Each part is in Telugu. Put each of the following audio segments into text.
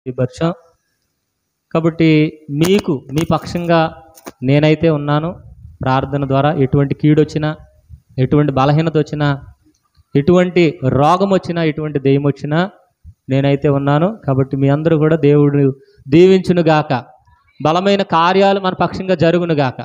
వర్షం కాబట్టి మీకు మీ పక్షంగా నేనైతే ఉన్నాను. ప్రార్థన ద్వారా ఎటువంటి కీడొచ్చినా, ఎటువంటి బలహీనత వచ్చినా, ఎటువంటి రోగం వచ్చినా, ఎటువంటి దెయ్యం వచ్చినా నేనైతే ఉన్నాను. కాబట్టి మీ అందరూ కూడా దేవుడు దీవించునుగాక, బలమైన కార్యాలు మన పక్షంగా జరుగునుగాక.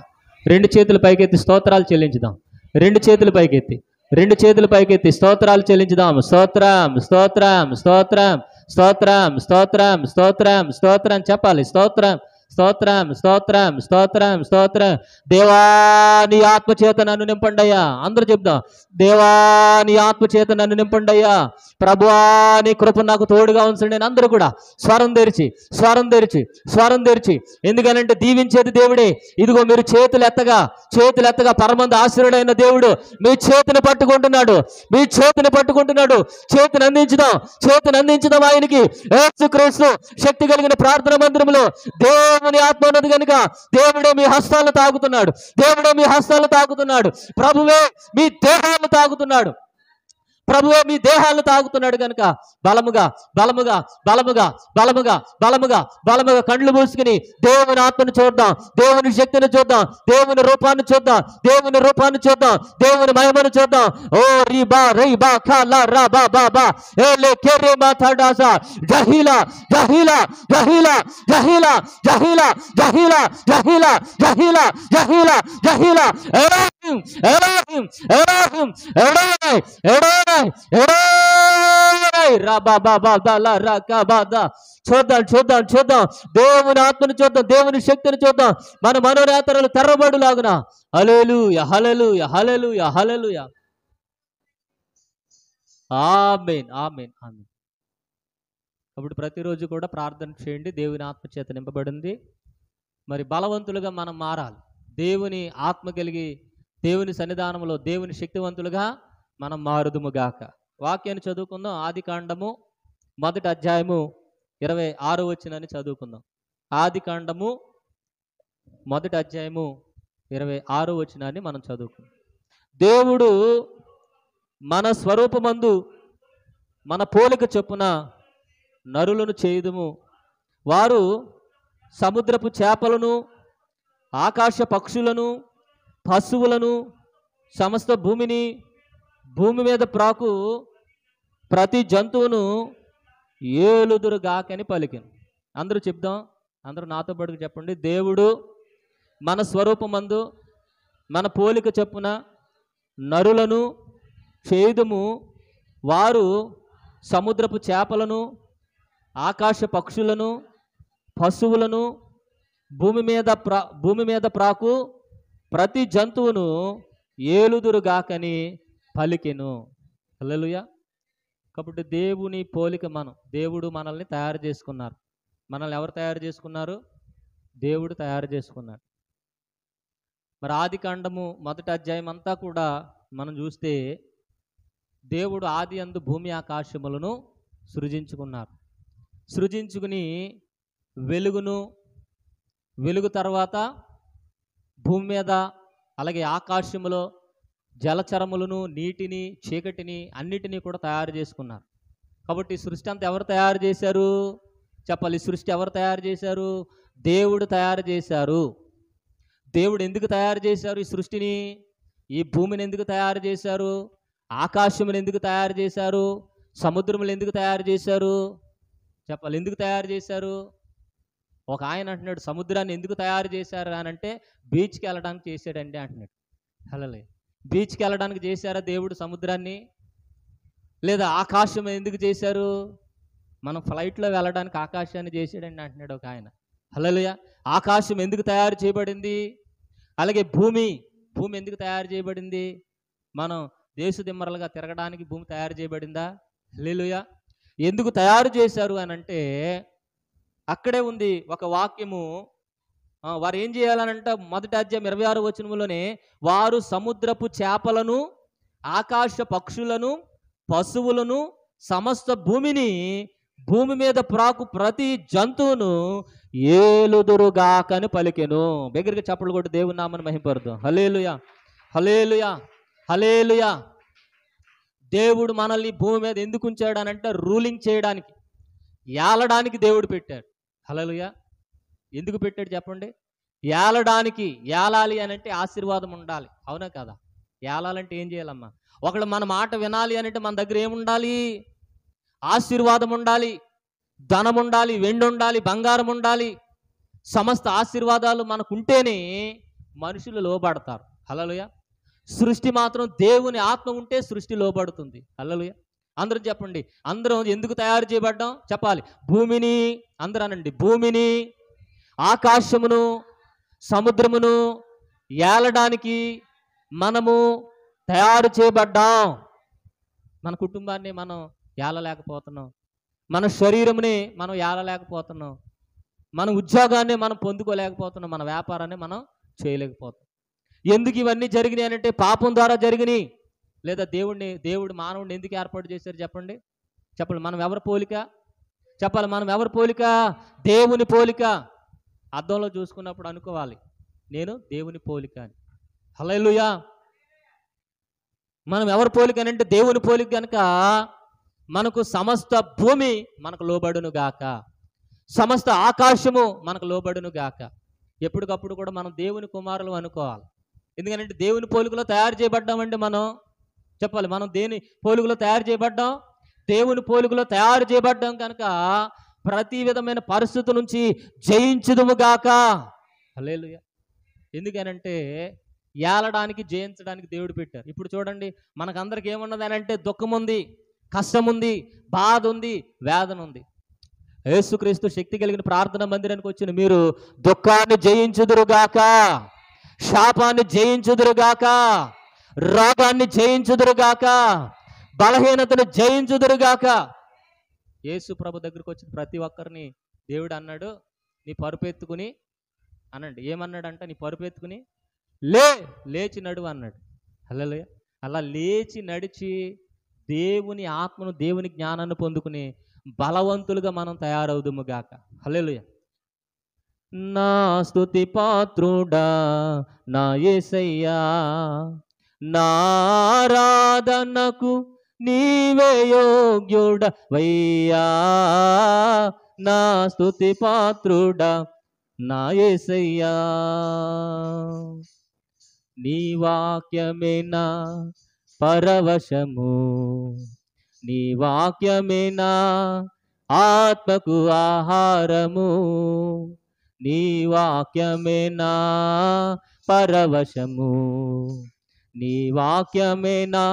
రెండు చేతులు పైకెత్తి స్తోత్రాలు చెల్లించుదాం. రెండు చేతులు పైకెత్తి, రెండు చేతులు పైకెత్తి స్తోత్రాలు చెల్లించుదాం. స్తోత్రం స్తోత్రం స్తోత్రం స్తోత్రం స్తోత్రం స్తోత్రం స్తోత్రం చెప్పాలి. స్తోత్రం స్తోత్రం స్తోత్రం స్తోత్రం స్తోత్రం. దేవాని ఆత్మచేత నన్ను నింపండయ్యా. అందరూ చెప్దాం, దేవాని ఆత్మచేత నన్ను నింపండయ్యా. ప్రభువాని కృప నాకు తోడుగా ఉంచండి. నేను అందరూ కూడా స్వరం తెరిచి స్వరం తెరిచి స్వరం తెరిచి, ఎందుకనంటే దీవించేది దేవుడే. ఇదిగో మీరు చేతులు ఎత్తగా పరమంద ఆశీర్వాడైన దేవుడు మీ చేతిని పట్టుకుంటున్నాడు, మీ చేతిని పట్టుకుంటున్నాడు. చేతిని అందించుదాం ఆయనకి. యేసుక్రీస్తు శక్తి కలిగిన ప్రార్థన మందిరంలో దేవుని ఆత్మ ఉన్నది కనుక దేవుడే మీ హస్తాలను తాకుతున్నాడు, దేవుడే మీ హస్తాలను తాకుతున్నాడు. ప్రభువే మీ దేహాలను తాకుతున్నాడు, ప్రభువే మీ దేహాలను తాగుతున్నాడు కనుక బలముగా బలముగా బలముగా బలముగా బలముగా బలముగా కళ్ళు మూసుకుని దేవుని ఆత్మను చూద్దాం, దేవుని శక్తిని చూద్దాం, దేవుని రూపాన్ని చూద్దాం, దేవుని రూపాన్ని చూద్దాం, దేవుని మహిమను చూద్దాం. ఓ రీ బా రై బా ఖా లా రా బా బా బా ఏ లే కే రే మా థాడాసా జహీలా జహీలా జహీలా జహీలా జహీలా జహీలా జహీలా జహీలా జహీలా జహీలా ఎలాహిం ఎలాహిం ఎలాహిం ఎలాహై ఎలాహై. చూద్దాం దేవుని ఆత్మను చూద్దాం, దేవుని శక్తిని చూద్దాం. మన మనోనేతరులు తెర్రబడులాగున. హల్లెలూయా హల్లెలూయా హల్లెలూయా హల్లెలూయా. ఆమేన్ ఆమేన్ ఆమేన్. కాబట్టి ప్రతిరోజు కూడా ప్రార్థన చేయండి. దేవుని ఆత్మ చేత నింపబడింది. మరి బలవంతులుగా మనం మారాలి. దేవుని ఆత్మ కలిగి దేవుని సన్నిధానంలో దేవుని శక్తివంతులుగా మనం మారుదుముగాక. వాక్యాన్ని చదువుకుందాం. ఆదికాండము 1వ అధ్యాయము 26వ వచనాన్ని చదువుకుందాం. ఆదికాండము 1వ అధ్యాయము 26వ వచనాన్ని మనం చదువుకుందాం. దేవుడు మన స్వరూపమందు మన పోలిక చొప్పున నరులను చేయుదుము. వారు సముద్రపు చేపలను, ఆకాశ పక్షులను, పశువులను, సమస్త భూమి మీద ప్రాకు ప్రతి జంతువును ఏలుదురుగాకని పలికెను. అందరూ చెప్దాం, అందరూ నాతో పాటు చెప్పండి. దేవుడు మన స్వరూపమందు మన పోలిక చొప్పున నరులను చేయుదుము. వారు సముద్రపు చేపలను, ఆకాశ పక్షులను, పశువులను, భూమి మీద ప్రాకు ప్రతి జంతువును ఏలుదురుగాకని పలికెను. హల్లెలూయా. కాబట్టి దేవుని పోలిక దేవుడు మనల్ని తయారు చేసుకున్నారు. మనల్ని ఎవరు తయారు చేసుకున్నారు? దేవుడు తయారు చేసుకున్నాడు. మరి ఆదికాండము 1వ అధ్యాయం అంతా కూడా మనం చూస్తే దేవుడు ఆది అందు భూమి ఆకాశములను సృజించుకుని వెలుగు తర్వాత భూమి మీద అలాగే ఆకాశములో జలచరములను, నీటిని, చీకటిని అన్నిటినీ కూడా తయారు చేసుకున్నారు. కాబట్టి సృష్టి అంతా ఎవరు తయారు చేశారు చెప్పాలి? సృష్టి ఎవరు తయారు చేశారు? దేవుడు తయారు చేశారు. దేవుడు ఎందుకు తయారు చేశారు ఈ సృష్టిని? ఈ భూమిని ఎందుకు తయారు చేశారు? ఆకాశమును ఎందుకు తయారు చేశారు? సముద్రములు ఎందుకు తయారు చేశారు చెప్పాలి? ఎందుకు తయారు చేశారు? ఒక ఆయన అంటున్నాడు, సముద్రాన్ని ఎందుకు తయారు చేశారు అని అంటే బీచ్కి వెళ్ళడానికి చేశాడండి అంటున్నాడు. హల్లెలూయా. బీచ్కి వెళ్ళడానికి చేశారా దేవుడు సముద్రాన్ని? లేదా ఆకాశం ఎందుకు చేశారు? మనం ఫ్లైట్లో వెళ్ళడానికి ఆకాశాన్ని చేశాడండి అంటున్నాడు ఒక ఆయన. హల్లెలూయా. ఆకాశం ఎందుకు తయారు చేయబడింది? అలాగే భూమి ఎందుకు తయారు చేయబడింది? మనం దేశదిమ్మరలుగా తిరగడానికి భూమి తయారు చేయబడిందా? హల్లెలూయా. ఎందుకు తయారు చేశారు అని అంటే అక్కడే ఉంది ఒక వాక్యము. వారు ఏం చేయాలనంట 1వ అధ్యాయం 26వ వచనంలోనే, వారు సముద్రపు చేపలను, ఆకాశ పక్షులను, పశువులను, సమస్త భూమి మీద ప్రాకు ప్రతి జంతువును ఏలుదురుగాకని పలికెను. దగ్గరికి చప్పట్లు కొట్టి దేవుని నామమును మహిమపరుద్దాం. హల్లెలూయా హల్లెలూయా హల్లెలూయా. దేవుడు మనల్ని భూమి మీద ఎందుకు ఉంచాడనంటే రూలింగ్ చేయడానికి, ఏలడానికి దేవుడు పెట్టాడు. హల్లెలూయా. ఎందుకు పెట్టాడు చెప్పండి? ఏలడానికి. ఏలాలి అని అంటే ఆశీర్వాదం ఉండాలి, అవునా కదా? ఏలాలంటే ఏం చేయాలమ్మా? ఒకళ్ళు మన మాట వినాలి అని అంటే మన దగ్గర ఏముండాలి? ఆశీర్వాదం ఉండాలి, ధనం ఉండాలి, వెండి ఉండాలి, బంగారం ఉండాలి. సమస్త ఆశీర్వాదాలు మనకుంటేనే మనుషులు లోబడతారు. హల్లెలూయా. సృష్టి మాత్రం దేవుని ఆత్మ ఉంటే సృష్టి లోబడుతుంది. హల్లెలూయా. అందరం చెప్పండి. అందరం ఎందుకు తయారు చేయబడ్డాం చెప్పాలి. భూమిని, అందరూ అనండి, భూమిని, ఆకాశమును, సముద్రమును ఏలడానికి మనము తయారు చేయబడ్డాం. మన కుటుంబాన్ని మనం ఏలలేకపోతున్నాం, మన శరీరముని మనం ఏలలేకపోతున్నాం, మన ఉద్యోగాన్ని మనం పొందుకోలేకపోతున్నాం, మన వ్యాపారాన్ని మనం చేయలేకపోతున్నాం. ఎందుకు ఇవన్నీ జరిగినాయి అంటే పాపం ద్వారా జరిగినాయి. లేదా దేవుడు మానవుడిని ఎందుకు ఏర్పాటు చేశారు చెప్పండి? చెప్పండి. మనం ఎవరి పోలిక చెప్పాలి? మనం ఎవరి పోలిక? దేవుని పోలిక. అద్దంలో చూసుకున్నప్పుడు అనుకోవాలి, నేను దేవుని పోలిక అని. హల్లెలూయా. మనం ఎవరి పోలిక అని అంటే దేవుని పోలిక కనుక మనకు సమస్త భూమి మనకు లోబడును గాక, సమస్త ఆకాశము మనకు లోబడును గాక. ఎప్పటికప్పుడు కూడా మనం దేవుని కుమారులు అనుకోవాలి. ఎందుకంటే దేవుని పోలికలో తయారు చేయబడ్డామండి మనం. చెప్పాలి, మనం దేని పోలికలో తయారు చేయబడ్డాం? దేవుని పోలికలో తయారు చేయబడ్డాం కనుక ప్రతి విధమైన పరిస్థితి నుంచి జయించుదుము గాక. హల్లెలూయా. ఎందుకనంటే ఏలడానికి, జయించడానికి దేవుడు పెట్టారు. ఇప్పుడు చూడండి, మనకందరికి ఏమున్నది అని అంటే దుఃఖం ఉంది, కష్టం ఉంది, బాధ ఉంది, వేదన ఉంది. యేసుక్రీస్తు శక్తి కలిగిన ప్రార్థన మందిరానికి వచ్చిన మీరు దుఃఖాన్ని జయించుదురుగాక, శాపాన్ని జయించుదురుగాక, రోగాన్ని జయించుదురుగాక, బలహీనతను జయించుదురుగాక. యేసు ప్రభు దగ్గరికి వచ్చిన ప్రతి ఒక్కరిని దేవుడు అన్నాడు, నీ పరుపెత్తుకుని అనండి. ఏమన్నాడంట? నీ పరుపెత్తుకుని లేచి నడువు అన్నాడు. హల్లెలూయా. అలా లేచి నడిచి దేవుని ఆత్మను, దేవుని జ్ఞానాన్ని పొందుకుని బలవంతులుగా మనం తయారవుదుము గాక. హల్లెలూయా. నా స్తుతి పాత్రుడా నా యేసయ్యా, నా ఆరాధనకు నీవే యోగ్యుడవయ్యా. నా స్తుతి పాత్రుడా నా యేసయ్యా, నీ వాక్యమే నా పరవశము, నీ వాక్యమే నా ఆత్మకు ఆహారము, నీ వాక్యమే నా పరవశము, నీ వాక్యమే నా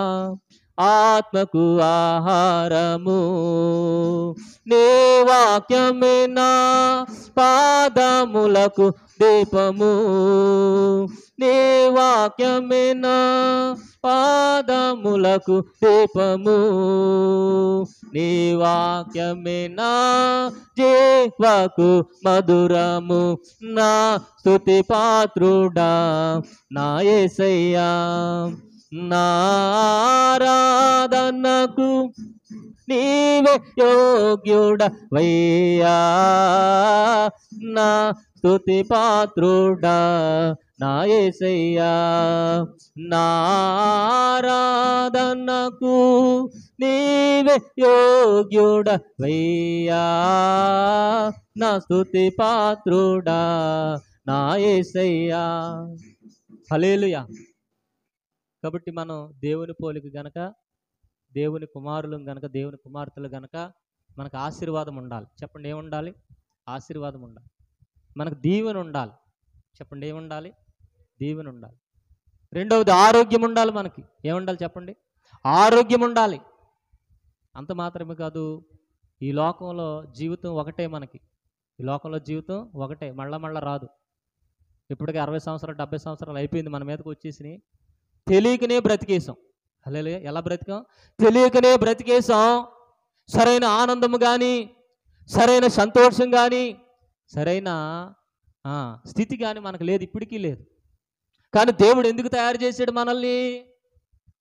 ఆత్మకు ఆహారము, నీ వాక్యమే నా పాదములకు దీపము, నీ వాక్యమే నా పాదములకు దీపము, నీ వాక్యమే నా జీవకు మధురము. నా స్తుతి పాత్రుడా నా యేసయ్యా, నా ఆరాధనకు నీవే యోగ్యుడవయ్యా. నా స్తుతి పాత్రుడా నా యేసయ్యా, నా ఆరాధనకు నీవే యోగ్యుడవయ్యా. నా స్తుతి పాత్రుడా నా యేసయ్యా. హల్లెలూయా. కాబట్టి మనం దేవుని పోలిక గనక, దేవుని కుమారులు గనక, దేవుని కుమార్తెలు గనక మనకు ఆశీర్వాదం ఉండాలి. చెప్పండి, ఏముండాలి? ఆశీర్వాదం ఉండాలి. మనకు దీవెన ఉండాలి. చెప్పండి, ఏముండాలి? దీవెన ఉండాలి. రెండవది ఆరోగ్యం ఉండాలి. మనకి ఏముండాలి చెప్పండి? ఆరోగ్యం ఉండాలి. అంత మాత్రమే కాదు, ఈ లోకంలో జీవితం ఒకటే. మనకి ఈ లోకంలో జీవితం ఒకటే, మళ్ళా రాదు. ఇప్పటికే 60 సంవత్సరాలు 70 సంవత్సరాలు అయిపోయింది, మన మీదకి వచ్చేసినాయి. తెలియకనే బ్రతికేసాం. హల్లెలూయా. ఎలా బ్రతికాం? తెలియకనే బ్రతికేసాం. సరైన ఆనందం కానీ, సరైన సంతోషం కానీ, సరైన స్థితి కానీ మనకు లేదు, ఇప్పటికీ లేదు. కానీ దేవుడు ఎందుకు తయారు చేశాడు మనల్ని?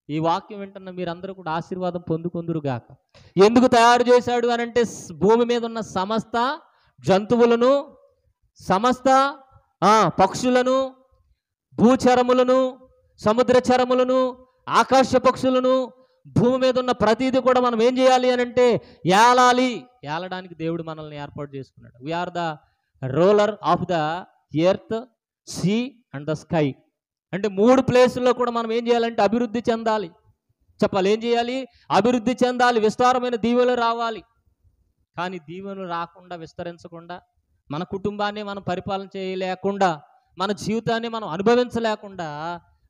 ఈ వాక్యం వింటున్న మీరందరూ కూడా ఆశీర్వాదం పొందుకొందురుగాక. ఎందుకు తయారు చేశాడు అని అంటే భూమి మీద ఉన్న సమస్త జంతువులను, సమస్త పక్షులను, భూచరములను, సముద్ర చరములను, ఆకాశ పక్షులను, భూమి మీద ఉన్న ప్రతిదీ కూడా మనం ఏం చేయాలి అని అంటే ఏలాలి. ఏలడానికి దేవుడు మనల్ని ఏర్పాటు చేసుకున్నాడు. We are the ruler of the earth, sea and the sky. అంటే 3 ప్లేసుల్లో కూడా మనం ఏం చేయాలంటే అభివృద్ధి చెందాలి. చెప్పాలి, ఏం చేయాలి? అభివృద్ధి చెందాలి. విస్తారమైన దీవెనలు రావాలి. కానీ దీవెనలు రాకుండా, విస్తరించకుండా, మన కుటుంబాన్ని మనం పరిపాలన చేయలేకుండా, మన జీవితాన్ని మనం అనుభవించలేకుండా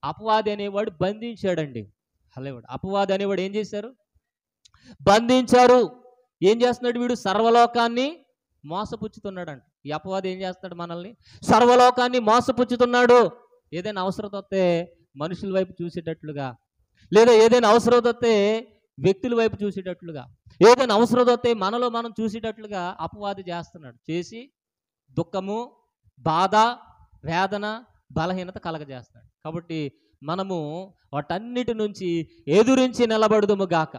అపవాది అనేవాడు బంధించాడండి. హలేవాడు అపవాది అనేవాడు ఏం చేశారు? బంధించారు. ఏం చేస్తున్నాడు వీడు? సర్వలోకాన్ని మోసపుచ్చుతున్నాడంట. ఈ అపవాది ఏం చేస్తాడు? మనల్ని సర్వలోకాన్ని మోసపుచ్చుతున్నాడు. ఏదైనా అవసరం వస్తే మనుషుల వైపు చూసేటట్లుగా, లేదా ఏదైనా అవసరం వస్తే వ్యక్తుల వైపు చూసేటట్లుగా, ఏదైనా అవసరం వస్తే మనలో మనం చూసేటట్లుగా అపవాది చేస్తున్నాడు. చేసి దుఃఖము, బాధ, వేదన, బలహీనత కలగజేస్తున్నాడు. కాబట్టి మనము వాటన్నిటి నుంచి ఎదురించి నిలబడుదుము గాక.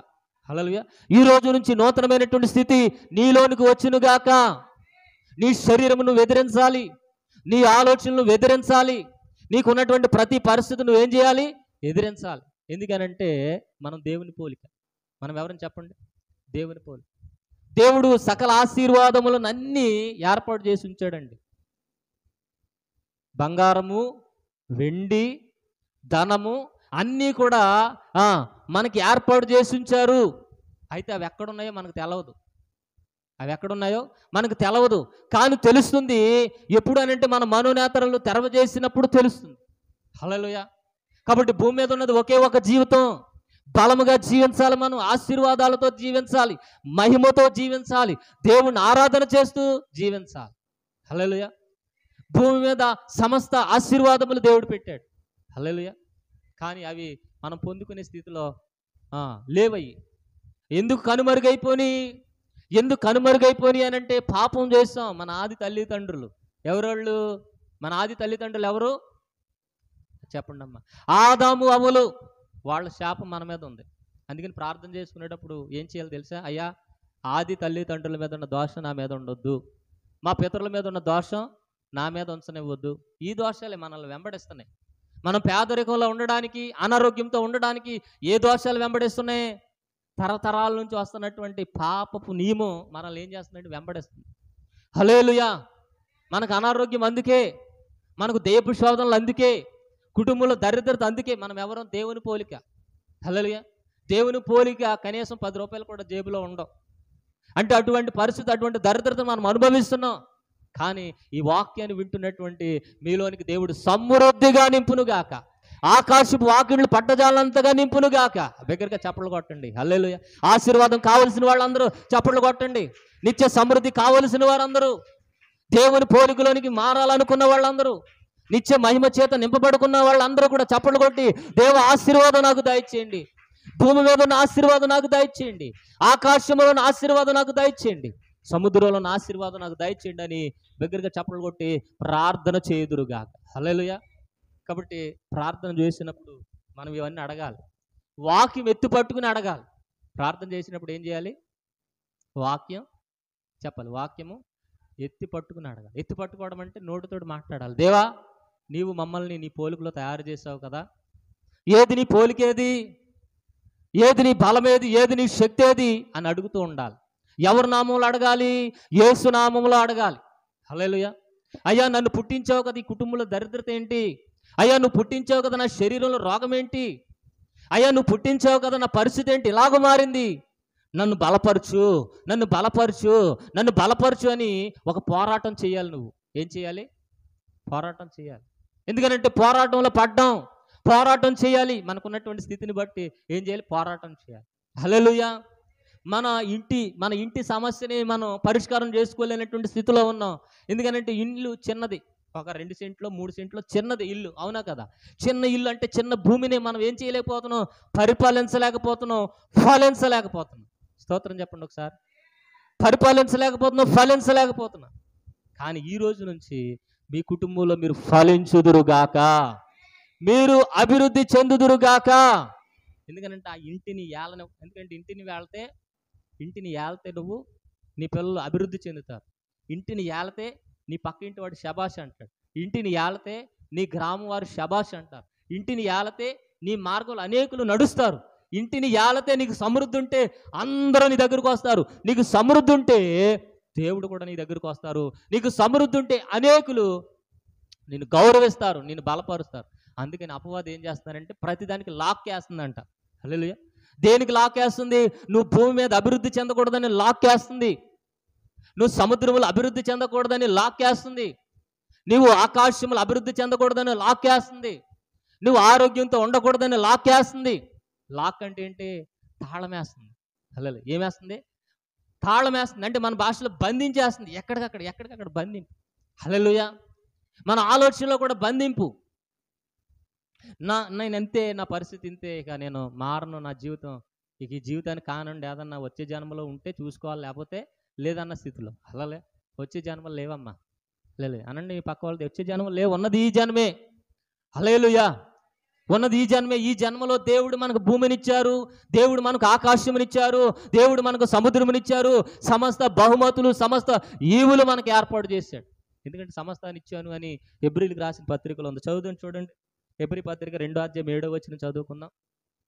హల్లెలూయా. ఈ రోజు నుంచి నూతనమైనటువంటి స్థితి నీలోనికి వచ్చును గాక. నీ శరీరమును ఎదిరించాలి, నీ ఆలోచనలు ఎదిరించాలి, నీకున్నటువంటి ప్రతి పరిస్థితి నువ్వేం చేయాలి? ఎదిరించాలి. ఎందుకనంటే మనం దేవుని పోలిక. మనం ఎవరని చెప్పండి? దేవుని పోలిక. దేవుడు సకల ఆశీర్వాదములను అన్నీ ఏర్పాటు చేసి ఉంచాడండి. బంగారము, వెండి, ధనము అన్నీ కూడా మనకి ఏర్పాటు చేసి ఉంచారు. అయితే అవి ఎక్కడున్నాయో మనకు తెలవదు. అవి ఎక్కడున్నాయో మనకు తెలవదు. కానీ తెలుస్తుంది ఎప్పుడు అనంటే మన మనోనేతరలు తెరవజేసినప్పుడు తెలుస్తుంది. హల్లెలూయా. కాబట్టి భూమి మీద ఉన్నది ఒకే ఒక జీవితం. బలముగా జీవించాలి, మనం ఆశీర్వాదాలతో జీవించాలి, మహిమతో జీవించాలి, దేవుని ఆరాధన చేస్తూ జీవించాలి. హల్లెలూయా. భూమి మీద సమస్త ఆశీర్వాదములు దేవుడు పెట్టాడు. హల్లెలూయా. కానీ అవి మనం పొందుకునే స్థితిలో లేవయ్యి. ఎందుకు కనుమరుగైపోయి అని అంటే పాపం చేస్తాం. మన ఆది తల్లిదండ్రులు ఎవరోళ్ళు? మన ఆది తల్లిదండ్రులు ఎవరు చెప్పండి అమ్మా? ఆదాము, అవ్వలు. వాళ్ళ శాపం మన మీద ఉంది. అందుకని ప్రార్థన చేసుకునేటప్పుడు ఏం చేయాలి తెలుసా? అయ్యా, ఆది తల్లిదండ్రుల మీద ఉన్న దోషం నా మీద ఉండొద్దు, మా పితరుల మీద ఉన్న దోషం నా మీద ఉంచనివ్వద్దు. ఈ దోషాలే మనల్ని వెంబడిస్తున్నాయి. మనం పేదరికంలో ఉండడానికి, అనారోగ్యంతో ఉండడానికి ఏ దోషాలు వెంబడిస్తున్నాయి? తరతరాల నుంచి వస్తున్నటువంటి పాపపు నియమం మనల్ని ఏం చేస్తుందంటే వెంబడిస్తుంది. హల్లెలూయా. మనకు అనారోగ్యం అందుకే, మనకు దేపు శోధనలు అందుకే, కుటుంబంలో దరిద్రత అందుకే. మనం ఎవరో దేవుని పోలిక. హల్లెలూయా. దేవుని పోలిక కనీసం 10 రూపాయలు కూడా జేబులో ఉండవు. అంటే అటువంటి పరిస్థితి, అటువంటి దరిద్రత మనం అనుభవిస్తున్నాం. కానీ ఈ వాక్యాన్ని వింటున్నటువంటి మీలోనికి దేవుడు సమృద్ధిగా నింపునుగాక. ఆకాశపు వాకిళ్ళు పట్టజాలంతగా నింపునుగాక. దగ్గరగా చప్పట్లు కొట్టండి. హల్లెలూయా. ఆశీర్వాదం కావలసిన వాళ్ళందరూ చప్పట్లు కొట్టండి. నిత్య సమృద్ధి కావలసిన వారందరూ, దేవుని పోలికలోనికి మారాలనుకున్న వాళ్ళందరూ, నిత్య మహిమ చేత నింపబడుకున్న వాళ్ళందరూ కూడా చప్పట్లు కొట్టి, దేవ ఆశీర్వాదం నాకు దయచేయండి, భూమి మీద ఉన్న ఆశీర్వాదం నాకు దయచేయండి, ఆకాశంలో ఉన్న ఆశీర్వాదం నాకు దయచేయండి, సముద్రంలో ఉన్న ఆశీర్వాదం నాకు దయచేయండి అని దగ్గరగా చప్పట్లు కొట్టి ప్రార్థన చేయుదురుగాక. హల్లెలూయా. కాబట్టి ప్రార్థన చేసినప్పుడు మనం ఇవన్నీ అడగాలి. వాక్యం ఎత్తి పట్టుకుని అడగాలి. ప్రార్థన చేసినప్పుడు ఏం చేయాలి? వాక్యం చెప్పాలి. వాక్యము ఎత్తి పట్టుకుని అడగాలి. ఎత్తి పట్టుకోవడం అంటే నోటితోటి మాట్లాడాలి. దేవా, నీవు మమ్మల్ని నీ పోలికలో తయారు చేసావు కదా, ఏది నీ పోలికేది, ఏది నీ బలమేది, ఏది నీ శక్తి ఏది అని అడుగుతూ ఉండాలి. ఎవరి నామంలో అడగాలి? యేసు నామంలో అడగాలి. హల్లెలూయా. అయ్యా, నన్ను పుట్టించావు కదా, ఈ కుటుంబంలో దరిద్రత ఏంటి? అయ్యా, నువ్వు పుట్టించావు కదా, నా శరీరంలో రోగం ఏంటి? అయ్యా, నువ్వు పుట్టించావు కదా, నా పరిస్థితి ఏంటి ఇలాగ మారింది? నన్ను బలపరచు, నన్ను బలపరచు, నన్ను బలపరచు అని ఒక పోరాటం చేయాలి. నువ్వు ఏం చేయాలి? పోరాటం చేయాలి. ఎందుకనంటే పోరాటంలో పడ్డాం, పోరాటం చేయాలి. మనకున్నటువంటి స్థితిని బట్టి ఏం చేయాలి? పోరాటం చేయాలి. హల్లెలూయా. మన ఇంటి సమస్యని మనం పరిష్కారం చేసుకోలేనటువంటి స్థితిలో ఉన్నాం. ఎందుకనంటే ఇల్లు చిన్నది, ఒక 2 సెంట్లో 3 సెంట్లో చిన్నది ఇల్లు, అవునా కదా? చిన్న ఇల్లు అంటే చిన్న భూమిని మనం ఏం చేయలేకపోతున్నాం? పరిపాలించలేకపోతున్నాం, ఫలించలేకపోతున్నాం. స్తోత్రం చెప్పండి ఒకసారి. పరిపాలించలేకపోతున్నాం, ఫలించలేకపోతున్నాం. కానీ ఈ రోజు నుంచి మీ కుటుంబంలో మీరు ఫలించుదురుగాక, మీరు అభివృద్ధి చెందుదురుగాక. ఎందుకంటే ఆ ఇంటిని ఏలన, ఎందుకంటే ఇంటిని ఏలితే నువ్వు, నీ పిల్లలు అభివృద్ధి చెందుతారు. ఇంటిని ఏలితే నీ పక్క ఇంటి వాడు శబాష్ అంటాడు. ఇంటిని ఏలితే నీ గ్రామం వారు శబాష్ అంటారు. ఇంటిని ఏలితే నీ మార్గంలో అనేకులు నడుస్తారు. ఇంటిని ఏలతే నీకు సమృద్ధి ఉంటే అందరూ నీ దగ్గరకు వస్తారు. నీకు సమృద్ధి ఉంటే దేవుడు కూడా నీ దగ్గరకు వస్తారు. నీకు సమృద్ధి ఉంటే అనేకులు నిన్ను గౌరవిస్తారు, నిన్ను బలపరుస్తారు. అందుకని అపవాది ఏం చేస్తున్నారంటే ప్రతిదానికి లాక్ వేస్తుందంట. హల్లెలూయా. దేనికి లాక్ వేస్తుంది? నువ్వు భూమి మీద అభివృద్ధి చెందకూడదని లాక్ వేస్తుంది. నువ్వు సముద్రములు అభివృద్ధి చెందకూడదని లాక్ వేస్తుంది. నువ్వు ఆకాశములు అభివృద్ధి చెందకూడదని లాక్ వేస్తుంది. నువ్వు ఆరోగ్యంతో ఉండకూడదని లాక్ వేస్తుంది. లాక్ అంటే ఏంటి? తాళం వేస్తుంది. హల్లెలూయా. ఏమేస్తుంది? తాళం వేస్తుంది. అంటే మన భాషలో బంధించేస్తుంది. ఎక్కడికక్కడ బంధింపు. హల్లెలూయా. మన ఆలోచనలో కూడా బంధింపు. నేను అంతే, నా పరిస్థితి ఇంతే, ఇక నేను మారను, నా జీవితం ఇక ఈ జీవితానికి కానండి, ఏదన్నా వచ్చే జన్మలో ఉంటే చూసుకోవాలి, లేకపోతే లేదన్న స్థితిలో. అలాగే వచ్చే జన్మలు లేవమ్మా. లేదు అనండి మీ పక్క వాళ్ళది, వచ్చే జన్మలు లేవు, ఉన్నది ఈ జన్మే. హల్లెలూయా. ఉన్నది ఈ జన్మే. ఈ జన్మలో దేవుడు మనకు భూమినిచ్చారు, దేవుడు మనకు ఆకాశమునిచ్చారు, దేవుడు మనకు సముద్రమునిచ్చారు, సమస్త బహుమతులు, సమస్త ఈవులు మనకు ఏర్పాటు చేశాడు. ఎందుకంటే సమస్తాన్ని ఇచ్చాను అని హెబ్రీలకు రాసిన పత్రికలో ఉంది. చదువుదాం చూడండి. హెబ్రీ పత్రిక 2:7 చదువుకుందాం.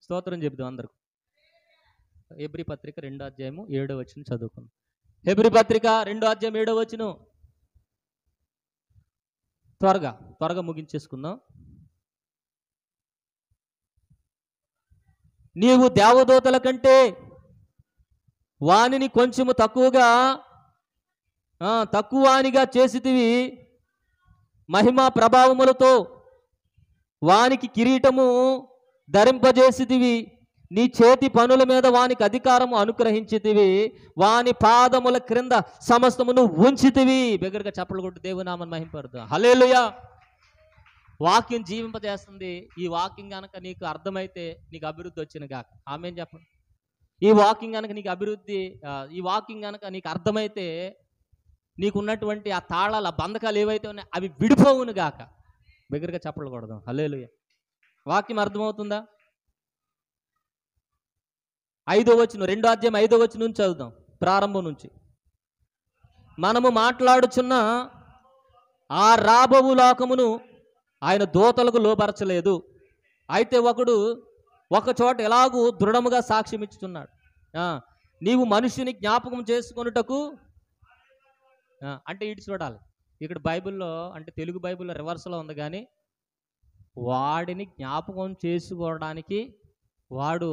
స్తోత్రం చెబుదాం అందరూ. హెబ్రీ పత్రిక 2:7 చదువుకుందాం. హెబ్రీ పత్రిక 2:7 త్వరగా ముగించేసుకుందాం. నీవు దేవదూతల కంటే వానిని కొంచెము తక్కువనిగా చేసితివి, మహిమా ప్రభావములతో వానికి కిరీటము ధరింపజేసితివి, నీ చేతి పనుల మీద వానికి అధికారము అనుగ్రహించితివి, వాని పాదముల క్రింద సమస్తమును ఉంచితివి. బిగ్గరగా చప్పట్లు కొట్టి దేవుని నామమును మహిమపరుద్దాం. హల్లెలూయా. వాక్యం జీవింపజేస్తుంది. ఈ వాక్యం కనుక నీకు అర్థమైతే నీకు అభివృద్ధి వచ్చిన గాక. ఆమేన్ చెప్పండి. ఈ వాక్యం కనుక నీకు అర్థమైతే నీకున్నటువంటి ఆ తాళాలు, ఆ బంధకాలు ఏవైతే ఉన్నాయో అవి విడిపోవును గాక. బిగ్గరగా చప్పట్లు కొడదాం. హల్లెలూయా. వాక్యం అర్థమవుతుందా? 2:5 నుంచి చదువుదాం, ప్రారంభం నుంచి. మనము మాట్లాడుచున్న ఆ రాబోవు లోకమును ఆయన దూతలకు లోపరచలేదు. అయితే ఒక చోట ఎలాగూ దృఢముగా సాక్ష్యం ఇచ్చుచున్నాడు. నీవు మనుషుని జ్ఞాపకం చేసుకొనుటకు, అంటే ఇటు చూడాలి. ఇక్కడ బైబిల్లో, అంటే తెలుగు బైబిల్లో రివర్స్లో ఉంది, కానీ వాడిని జ్ఞాపకం చేసుకోవడానికి వాడు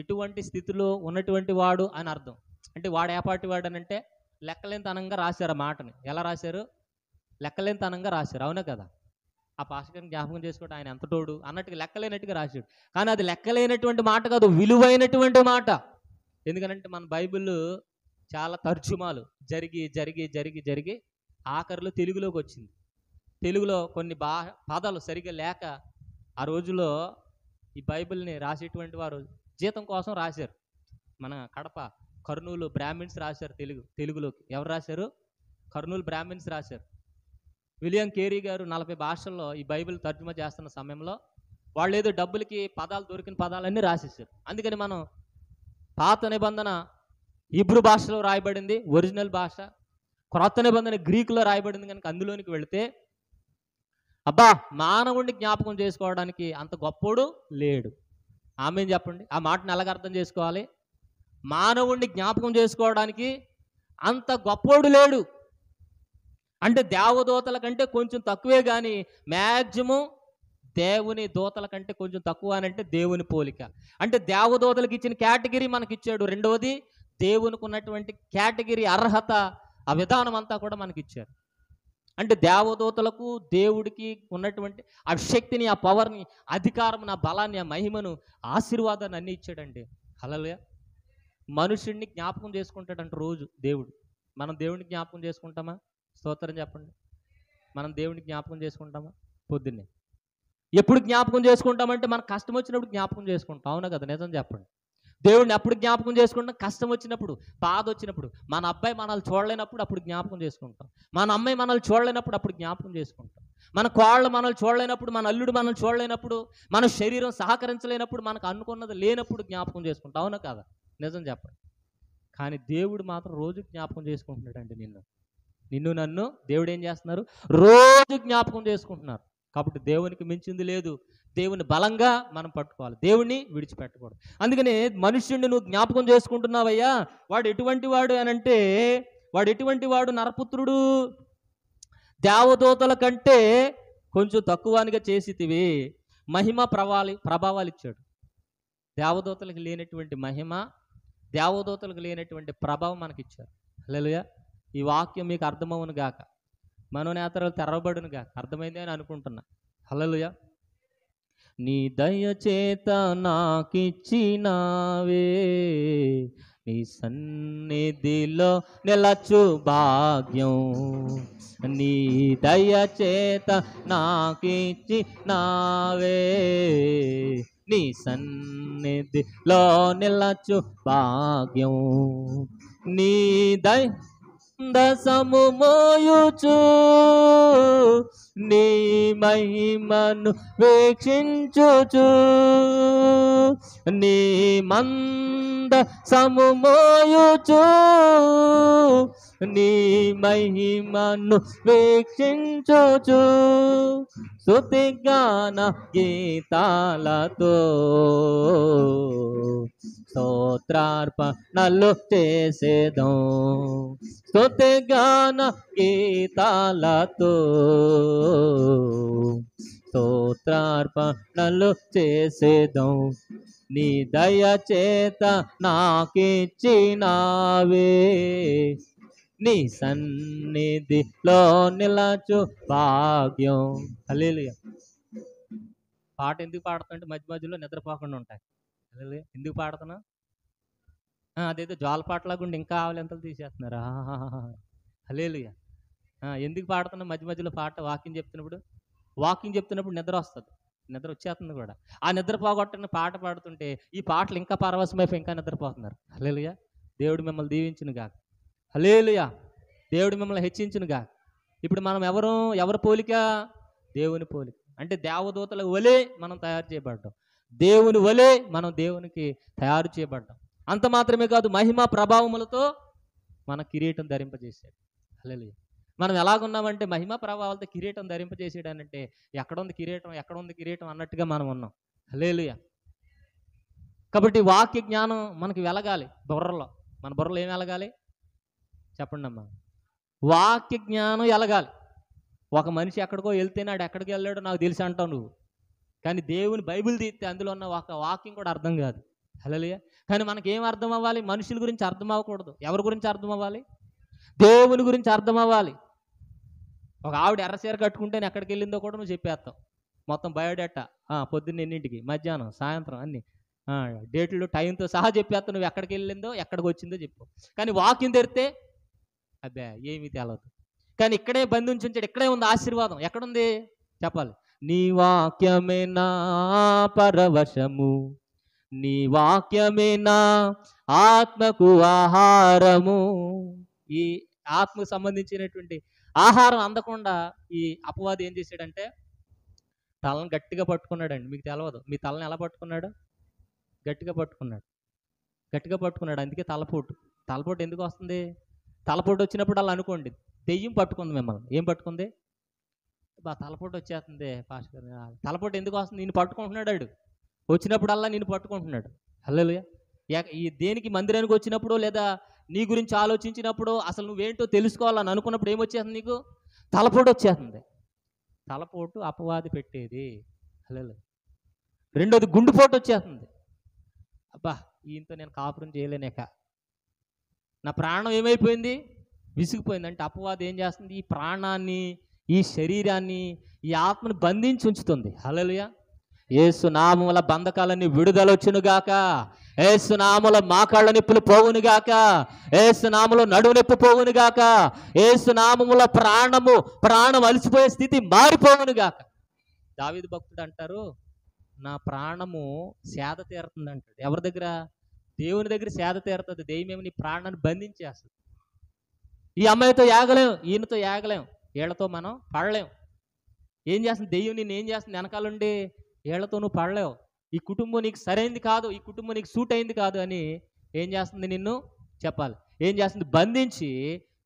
ఎటువంటి స్థితిలో ఉన్నటువంటి వాడు అని అర్థం. అంటే వాడు ఏపాటి వాడు అని అంటే లెక్కలేనితనంగా రాశారు ఆ మాటని. ఎలా రాశారు? లెక్కలేనితనంగా రాశారు. అవునా కదా? ఆ పాస్టర్ని జ్ఞాపకం చేసుకోవడం ఆయన ఎంత తోడు అన్నట్టుగా లెక్కలేనట్టుగా రాశాడు. కానీ అది లెక్కలేనటువంటి మాట కాదు, విలువైనటువంటి మాట. ఎందుకనంటే మన బైబిల్ చాలా తర్జుమాలు జరిగి ఆఖరిలో తెలుగులోకి వచ్చింది. తెలుగులో కొన్ని పదాలు సరిగ్గా లేక ఆ రోజులో ఈ బైబిల్ని రాసేటువంటి వారు జీతం కోసం రాశారు. మన కడప కర్నూలు బ్రాహ్మిన్స్ రాశారు తెలుగులోకి. ఎవరు రాశారు? కర్నూలు బ్రాహ్మిన్స్ రాశారు. విలియం కేరీ గారు 40 భాషల్లో ఈ బైబిల్ తర్జుమా చేస్తున్న సమయంలో వాళ్ళు ఏదో డబ్బులకి దొరికిన పదాలన్నీ రాసేసారు. అందుకని మనం పాత నిబంధన హీబ్రూ భాషలో రాయబడింది, ఒరిజినల్ భాష. క్రొత్త నిబంధన గ్రీకులో రాయబడింది. కనుక అందులోనికి వెళితే మానవుడిని జ్ఞాపకం చేసుకోవడానికి అంత గొప్పోడు లేడు. ఆమేన్ చెప్పండి. ఆ మాటను ఎలాగ అర్థం చేసుకోవాలి? మానవుడిని జ్ఞాపకం చేసుకోవడానికి అంత గొప్పోడు లేడు. అంటే దేవదూతల కంటే కొంచెం తక్కువే, కానీ మ్యాక్సిమం దేవుని దూతల కంటే కొంచెం తక్కువ అని అంటే దేవుని పోలిక. అంటే దేవదూతలకు ఇచ్చిన కేటగిరీ మనకిచ్చాడు. రెండవది దేవునికి ఉన్నటువంటి కేటగిరీ, అర్హత, ఆ విధానం అంతా కూడా మనకిచ్చారు. అంటే దేవదూతలకు దేవుడికి ఉన్నటువంటి ఆ శక్తిని, ఆ పవర్ని, అధికారం, ఆ బలాన్ని, ఆ మహిమను, ఆశీర్వాదాన్ని అన్నీ ఇచ్చాడండి. హల్లెలూయా. మనుషుడిని జ్ఞాపకం చేసుకుంటాడంట రోజు దేవుడు. మనం దేవుడిని జ్ఞాపకం చేసుకుంటామా? స్తోత్రం చెప్పండి. మనం దేవుడిని జ్ఞాపకం చేసుకుంటామా? పొద్దున్నే. ఎప్పుడు జ్ఞాపకం చేసుకుంటామంటే మనకు కష్టం వచ్చినప్పుడు జ్ఞాపకం చేసుకుంటాం. అవునా కదా? నిజం చెప్పండి. దేవుడిని ఎప్పుడు జ్ఞాపకం చేసుకుంటాం? కష్టం వచ్చినప్పుడు, బాధ వచ్చినప్పుడు. మన అబ్బాయి మనల్ని చూడలేనప్పుడు అప్పుడు జ్ఞాపకం చేసుకుంటాం. మన అమ్మాయి మనల్ని చూడలేనప్పుడు అప్పుడు జ్ఞాపకం చేసుకుంటాం. మన కోళ్ళు మనల్ని చూడలేనప్పుడు, మన అల్లుడు మనల్ని చూడలేనప్పుడు, మన శరీరం సహకరించలేనప్పుడు, మనకు అనుకున్నది లేనప్పుడు జ్ఞాపకం చేసుకుంటాం. అవునా కదా? నిజం చెప్పండి. కానీ దేవుడు మాత్రం రోజు జ్ఞాపకం చేసుకుంటున్నాడండి. నిన్ను నన్ను దేవుడు ఏం చేస్తున్నారు? రోజు జ్ఞాపకం చేసుకుంటున్నారు. కాబట్టి దేవునికి మించింది లేదు, దేవుని బలంగా మనం పట్టుకోవాలి, దేవుణ్ణి విడిచిపెట్టకూడదు. అందుకని మనుష్యుడిని నువ్వు జ్ఞాపకం చేసుకుంటున్నావయ్యా, వాడు ఎటువంటి వాడు అనంటే, వాడు ఎటువంటి వాడు నరపుత్రుడు, దేవదూతల కంటే కొంచెం తక్కువనిగా చేసితివి, మహిమ ప్రభావాలు ఇచ్చాడు. దేవదూతలకు లేనటువంటి మహిమ, దేవదూతలకు లేనటువంటి ప్రభావం మనకిచ్చారు. హల్లెలూయా. ఈ వాక్యం మీకు అర్థమవును గాక, మనోనేత్రాలు తెరవబడును గాక. అర్థమైంది అని అనుకుంటున్నా. హల్లెలూయా. నీ దయచేత నాకిచ్చినావే, నీ సన్నిధిలో నిలచు భాగ్యం, నీ దయచేత నాకిచ్చినావే, నీ సన్నిధిలో నిలచు భాగ్యం, నీ దశము మోయుచు నీ మహిమను వీక్షించుచు, నీ మందసము మోయుచు నీ మహిమను వీక్షించుచు, స్తుతిగాన గీతాలతో స్తోత్రార్పణలు చేసేదం, స్తుతిగాన గీతాలతో స్తోత్రార్పణలు చేసేదం, నీ దయచేత నాకిచ్చినావే, నీ సన్నిధిలో నిలచు భాగ్యం. హల్లెలూయా. పాట ఎందుకు పాడుతుంటే మధ్య మధ్యలో నిద్రపోకుండా ఉంటాయి. హల్లెలూయా. ఎందుకు పాడుతున్నా? అదేదో జోలపాటలాగా ఉండి ఇంకా ఆవలింతలు తీసేస్తున్నారు. హల్లెలూయా. ఎందుకు పాడుతున్నా మధ్య మధ్యలో పాట? వాకింగ్ చెప్తున్నప్పుడు నిద్ర వస్తుంది, నిద్ర వచ్చేస్తుంది కూడా. ఆ నిద్ర పోగొట్టని పాట పాడుతుంటే ఈ పాటలు ఇంకా పరవశమైపోయి ఇంకా నిద్రపోతున్నారు. హల్లెలూయా. దేవుడు మిమ్మల్ని దీవించును గాక. హల్లెలూయా. దేవుడు మిమ్మల్ని హెచ్చించును గాక. ఇప్పుడు మనం ఎవరి పోలిక? దేవుని పోలిక. అంటే దేవదూతల వలె మనం తయారు చేయబడ్డాం, దేవుని వలె మనం దేవునికి తయారు చేయబడ్డాం. అంత మాత్రమే కాదు, మహిమ ప్రభావములతో మన కిరీటం ధరింపజేశాడు. హల్లెలూయా. మనం ఎలాగున్నామంటే మహిమ ప్రభావాలతో కిరీటం ధరింపజేసాడనంటే ఎక్కడుంది కిరీటం అన్నట్టుగా మనం ఉన్నాం. హల్లెలూయా. కాబట్టి వాక్య జ్ఞానం మనకి వెలగాలి బుర్రలో. మన బుర్రలో ఏం వెలగాలి చెప్పండి అమ్మా? వాక్య జ్ఞానం ఎలగాలి. ఒక మనిషి ఎక్కడికో వెళ్తేనాడు ఎక్కడికి వెళ్ళాడో నాకు తెలిసి అంటావు నువ్వు, కానీ దేవుని బైబిల్ తీస్తే అందులో ఉన్న ఒక వాక్యం కూడా అర్థం కాదు. హల్లెలూయా. కానీ మనకేం అర్థం అవ్వాలి? మనుషుల గురించి అర్థం అవ్వకూడదు. ఎవరి గురించి అర్థం అవ్వాలి? దేవుని గురించి అర్థం అవ్వాలి. ఒక ఆవిడ ఎర్రచీర కట్టుకుంటేనే ఎక్కడికి వెళ్ళిందో కూడా నువ్వు చెప్పేస్తావు. మొత్తం బయోడేటా, పొద్దున్న ఎన్నింటికి, మధ్యాహ్నం, సాయంత్రం అన్ని డేట్లు టైంతో సహా చెప్పేస్తావు. నువ్వు ఎక్కడికి వెళ్ళిందో ఎక్కడికి వచ్చిందో చెప్పు. కానీ వాక్యం తెరితే అబ్బే ఏమీ తెలవదు. కానీ ఇక్కడే బంధించుంచాడు, ఇక్కడే ఉంది ఆశీర్వాదం. ఎక్కడుంది చెప్పాలి? నీ వాక్యమే నా పరవశము, నీ వాక్యమే నా ఆత్మకు ఆహారము. ఈ ఆత్మకు సంబంధించినటువంటి ఆహారం అందకుండా ఈ అపవాది ఏం చేశాడంటే తలను గట్టిగా పట్టుకున్నాడండి. మీకు తెలవదు, మీ తలని ఎలా పట్టుకున్నాడు? గట్టిగా పట్టుకున్నాడు. అందుకే తలపోటు ఎందుకు వస్తుంది? తలపోటు వచ్చినప్పుడు అలా అనుకోండి, దెయ్యం పట్టుకుంది మిమ్మల్ని. ఏం పట్టుకుంది? తలపోటు వచ్చేస్తుంది పాస్టర్ గారు. తలపోటు ఎందుకు వస్తుంది? నేను పట్టుకుంటున్నాడు. వచ్చినప్పుడల్లా నేను పట్టుకుంటున్నాడు. హల్లెలూయా. ఈ దేనికి మందిరానికి వచ్చినప్పుడు లేదా నీ గురించి ఆలోచించినప్పుడు అసలు నువ్వేంటో తెలుసుకోవాలని అనుకున్నప్పుడు ఏమొచ్చేస్తుంది? నీకు తలపోటు వచ్చేస్తుంది. తలపోటు అపవాది పెట్టేది. హల్లెలూయా. రెండోది గుండెపోటు వచ్చేస్తుంది. అబ్బా ఈయనతో నేను కాపురం చేయలేనేక, నా ప్రాణం ఏమైపోయింది? విసిగిపోయింది. అంటే అపవాది ఏం చేస్తుంది? ఈ ప్రాణాన్ని, ఈ శరీరాన్ని, ఈ ఆత్మను బంధించి ఉంచుతుంది. హల్లెలూయా. యేసు నామముల బంధకాలన్నీ విడుదలొచ్చునుగాక, యేసు నామముల మాకాళ్ళ నొప్పులు పోవునుగాక, యేసు నామములో నడువు నొప్పి పోవునుగాక, యేసు నామముల ప్రాణం అలసిపోయే స్థితి మారిపోవునుగాక. దావీదు భక్తుడు అంటారు, నా ప్రాణము సేద తీరుతుంది అంటాడు. ఎవరి దగ్గర? దేవుని దగ్గర సేద తీరుతుంది. దెయ్యమేమో నీ ప్రాణాన్ని బంధించేస్తుంది. ఈ అమ్మాయితో యాగలేం, ఈయనతో యాగలేం, వీళ్ళతో మనం పడలేం. ఏం చేస్తుంది దెయ్యం? నిన్ను ఏం చేస్తుంది? వెనకాలండి వీళ్ళతో నువ్వు పడలేవు, ఈ కుటుంబం నీకు సరైంది కాదు, ఈ కుటుంబం నీకు సూట్ అయింది కాదు అని ఏం చేస్తుంది? నిన్ను చెప్పాలి ఏం చేస్తుంది? బంధించి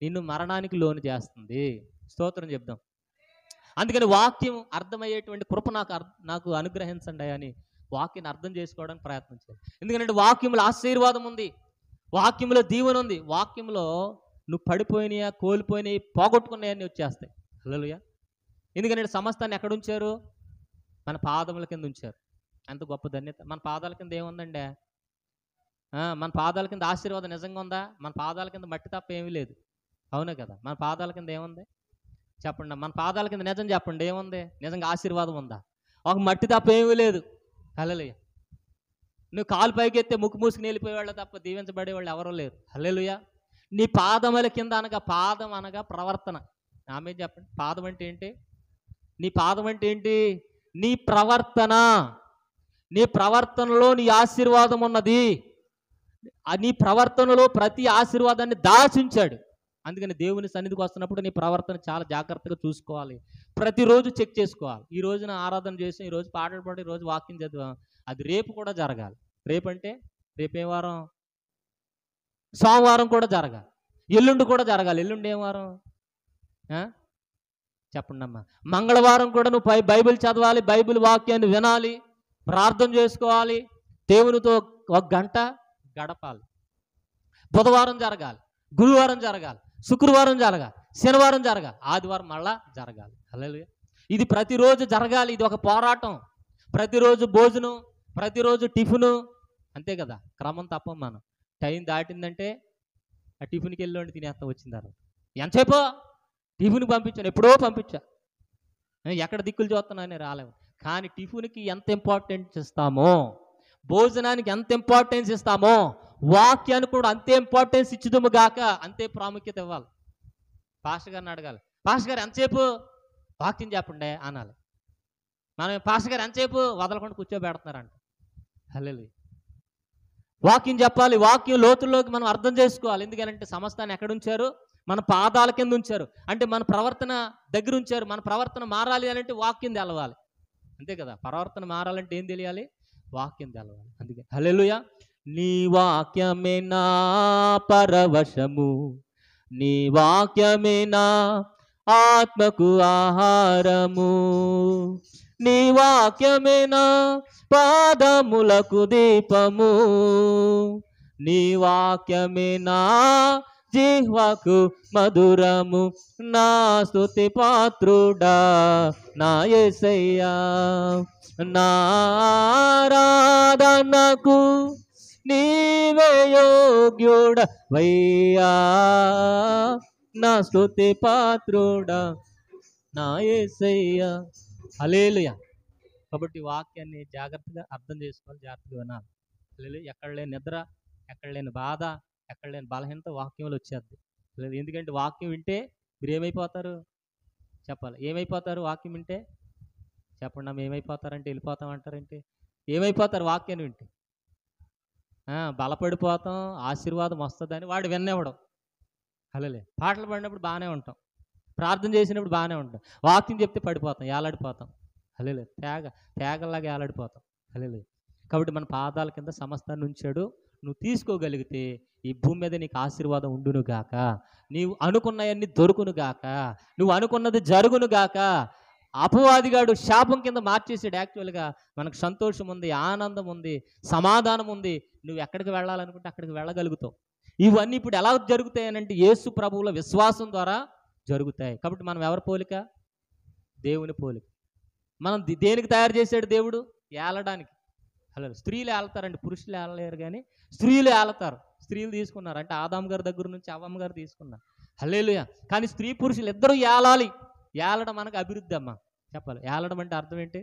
నిన్ను మరణానికి లోను చేస్తుంది. స్తోత్రం చెప్దాం. అందుకని వాక్యం అర్థమయ్యేటువంటి కృప నాకు అనుగ్రహించండి అని వాక్యాన్ని అర్థం చేసుకోవడానికి ప్రయత్నం చేయాలి. ఎందుకంటే వాక్యంలో ఆశీర్వాదం ఉంది, వాక్యంలో దీవెన ఉంది, వాక్యంలో నువ్వు పడిపోయినాయా, కోల్పోయినాయి, పోగొట్టుకున్నాయని వచ్చేస్తాయి. హల్లెలూయా. ఎందుకంటే సమస్తాన్ని ఎక్కడ ఉంచారు? మన పాదముల కింద ఉంచారు. ఎంత గొప్ప ధన్యత. మన పాదాల కింద ఏముందండి? మన పాదాల కింద ఆశీర్వాదం నిజంగా ఉందా? మన పాదాల కింద మట్టి తప్ప ఏమీ లేదు. అవునా కదా? మన పాదాల కింద ఏముంది చెప్పండి? మన పాదాల కింద నిజం చెప్పండి, ఏముంది? నిజంగా ఆశీర్వాదం ఉందా? ఒక మట్టి తప్ప ఏమీ లేదు. హల్లెలూయా. నువ్వు కాలు పైకి ఎత్తే ముక్కు మూసుకుని వెళ్ళిపోయేవాళ్ళు తప్ప దీవించబడేవాళ్ళు ఎవరూ లేరు. హల్లెలూయా. నీ పాదముల కింద అనగా, పాదం అనగా ప్రవర్తన. ఆమె చెప్పండి. పాదం అంటే ఏంటి? నీ పాదం అంటే ఏంటి? నీ ప్రవర్తన. నీ ప్రవర్తనలో నీ ఆశీర్వాదం ఉన్నది. నీ ప్రవర్తనలో ప్రతి ఆశీర్వాదాన్ని దాచుంచాడు. అందుకని దేవుని సన్నిధికి వస్తున్నప్పుడు నీ ప్రవర్తన చాలా జాగ్రత్తగా చూసుకోవాలి. ప్రతిరోజు చెక్ చేసుకోవాలి. ఈ రోజున ఆరాధన చేసాం, ఈ రోజు పాటలు పాడి, ఈ రోజు వాక్యం చదివాం, అది రేపు కూడా జరగాలి. రేపంటే రేపే వారం? సోమవారం కూడా జరగాలి, ఎల్లుండి కూడా జరగాలి. ఎల్లుండి ఏం వారం చెప్పండి అమ్మా? మంగళవారం కూడా నువ్వు బైబిల్ చదవాలి, బైబిల్ వాక్యాన్ని వినాలి, ప్రార్థన చేసుకోవాలి, దేవునితో 1 గంట గడపాలి. బుధవారం జరగాలి, గురువారం జరగాలి, శుక్రవారం జరగాలి, శనివారం జరగాలి, ఆదివారం మళ్ళా జరగాలి. హల్లెలూయా. ఇది ప్రతిరోజు జరగాలి. ఇది ఒక పోరాటం. ప్రతిరోజు భోజనం, ప్రతిరోజు టిఫిను, అంతే కదా? క్రమం తప్పం మనం. టైం దాటిందంటే ఆ టిఫిన్కి వెళ్ళి తినేస్తా వచ్చిన తర్వాత. ఎంతసేపు టిఫిన్కి పంపించాను, ఎప్పుడో పంపించా, ఎక్కడ దిక్కులు చూస్తున్నానే రాలేము. కానీ టిఫిన్కి ఎంత ఇంపార్టెన్స్ ఇస్తామో, భోజనానికి ఎంత ఇంపార్టెన్స్ ఇస్తామో, వాక్యానికి కూడా అంతే ఇంపార్టెన్స్ ఇచ్చుదుము గాక, అంతే ప్రాముఖ్యత ఇవ్వాలి. పాస్టర్ గారిని అడగాలి, పాస్టర్ గారు ఎంతసేపు వాక్యం చెప్పండి అనాలి. మనం పాస్టర్ గారు ఎంతసేపు వదలకుండా కూర్చోబెడుతున్నారంట. హల్లెలూయా. వాక్యం చెప్పాలి, వాక్యం లోతుల్లోకి మనం అర్థం చేసుకోవాలి. ఎందుకంటే సమస్తాన్ని ఎక్కడ ఉంచారు? మన పాదాల కింద ఉంచారు. అంటే మన ప్రవర్తన దగ్గర ఉంచారు. మన ప్రవర్తన మారాలి అని అంటే వాక్యం తెలవాలి, అంతే కదా? ప్రవర్తన మారాలంటే ఏం తెలియాలి? వాక్యం తెలవాలి. అందుకే హల్లెలూయా. నీ వాక్యమే నా పరవశము, నీ వాక్యమే నా ఆత్మకు ఆహారము, నీ వాక్యమే నా పాదములకు దీపము, నీ వాక్యమే నా జిహ్వకు మధురము, నా స్తుతి పాత్రుడా నా యేసయ్యా, నా ఆరాధనకు నీవే యోగ్యుడవయ్యా, నా స్తుతి పాత్రుడా నా యేసయ్యా. హల్లెలూయా. కాబట్టి వాక్యాన్ని జాగ్రత్తగా అర్థం చేసుకోవాలి, జాగ్రత్తగా వినాలి. హల్లెలూయా. ఎక్కడ లేని నిద్ర, ఎక్కడ లేని బాధ, ఎక్కడ లేని బలహీనత వాక్యంలో వచ్చేద్ది. ఎందుకంటే వాక్యం వింటే మీరు ఏమైపోతారు చెప్పాలి? ఏమైపోతారు వాక్యం వింటే? చెప్పండి అమ్మ, ఏమైపోతారంటే? వెళ్ళిపోతాం అంటారంటే ఏమైపోతారు వాక్యాన్ని వింటే? బలపడిపోతాం, ఆశీర్వాదం వస్తుందని వాడు విన్నవ్వడం. హల్లెలూయా. పాటలు పాడినప్పుడు బాగానే ఉంటాం, ప్రార్థన చేసినప్పుడు బాగానే ఉంటాం, వాక్యం చెప్తే పడిపోతాం, ఏలాడిపోతాం. హల్లెలూయా. తేగల్లాగా ఏలాడిపోతాం. హల్లెలూయా. కాబట్టి మన పాదాల కింద సమస్తాన్ని ఉంచాడు. నువ్వు తీసుకోగలిగితే ఈ భూమి మీద నీకు ఆశీర్వాదం ఉండును గాక, నీవు అనుకున్నవన్నీ దొరుకును గాక, నువ్వు అనుకున్నది జరుగును గాక. అపవాదిగాడు శాపం కింద మార్చేసాడు. యాక్చువల్గా మనకు సంతోషం ఉంది, ఆనందం ఉంది, సమాధానం ఉంది. నువ్వు ఎక్కడికి వెళ్ళాలనుకుంటే అక్కడికి వెళ్ళగలుగుతావు. ఇవన్నీ ఇప్పుడు ఎలా జరుగుతాయి అని అంటే యేసు ప్రభువుల విశ్వాసం ద్వారా జరుగుతాయి. కాబట్టి మనం ఎవరి పోలిక? దేవుని పోలిక. మనం దేనికి తయారు చేశాడు దేవుడు? ఏలడానికి. అలా స్త్రీలు ఏళ్తారండి, పురుషులు ఏలలేరు, కానీ స్త్రీలు ఏలతారు. స్త్రీలు తీసుకున్నారు అంటే ఆదాము గారి దగ్గర నుంచి అవ్వమ్మ గారు తీసుకున్నారు. హల్లెలూయా. కానీ స్త్రీ పురుషులు ఇద్దరు ఏలాలి. ఏలడం మనకు అభివృద్ధి అమ్మ. చెప్పాలి. ఏలడం అంటే అర్థం ఏంటి?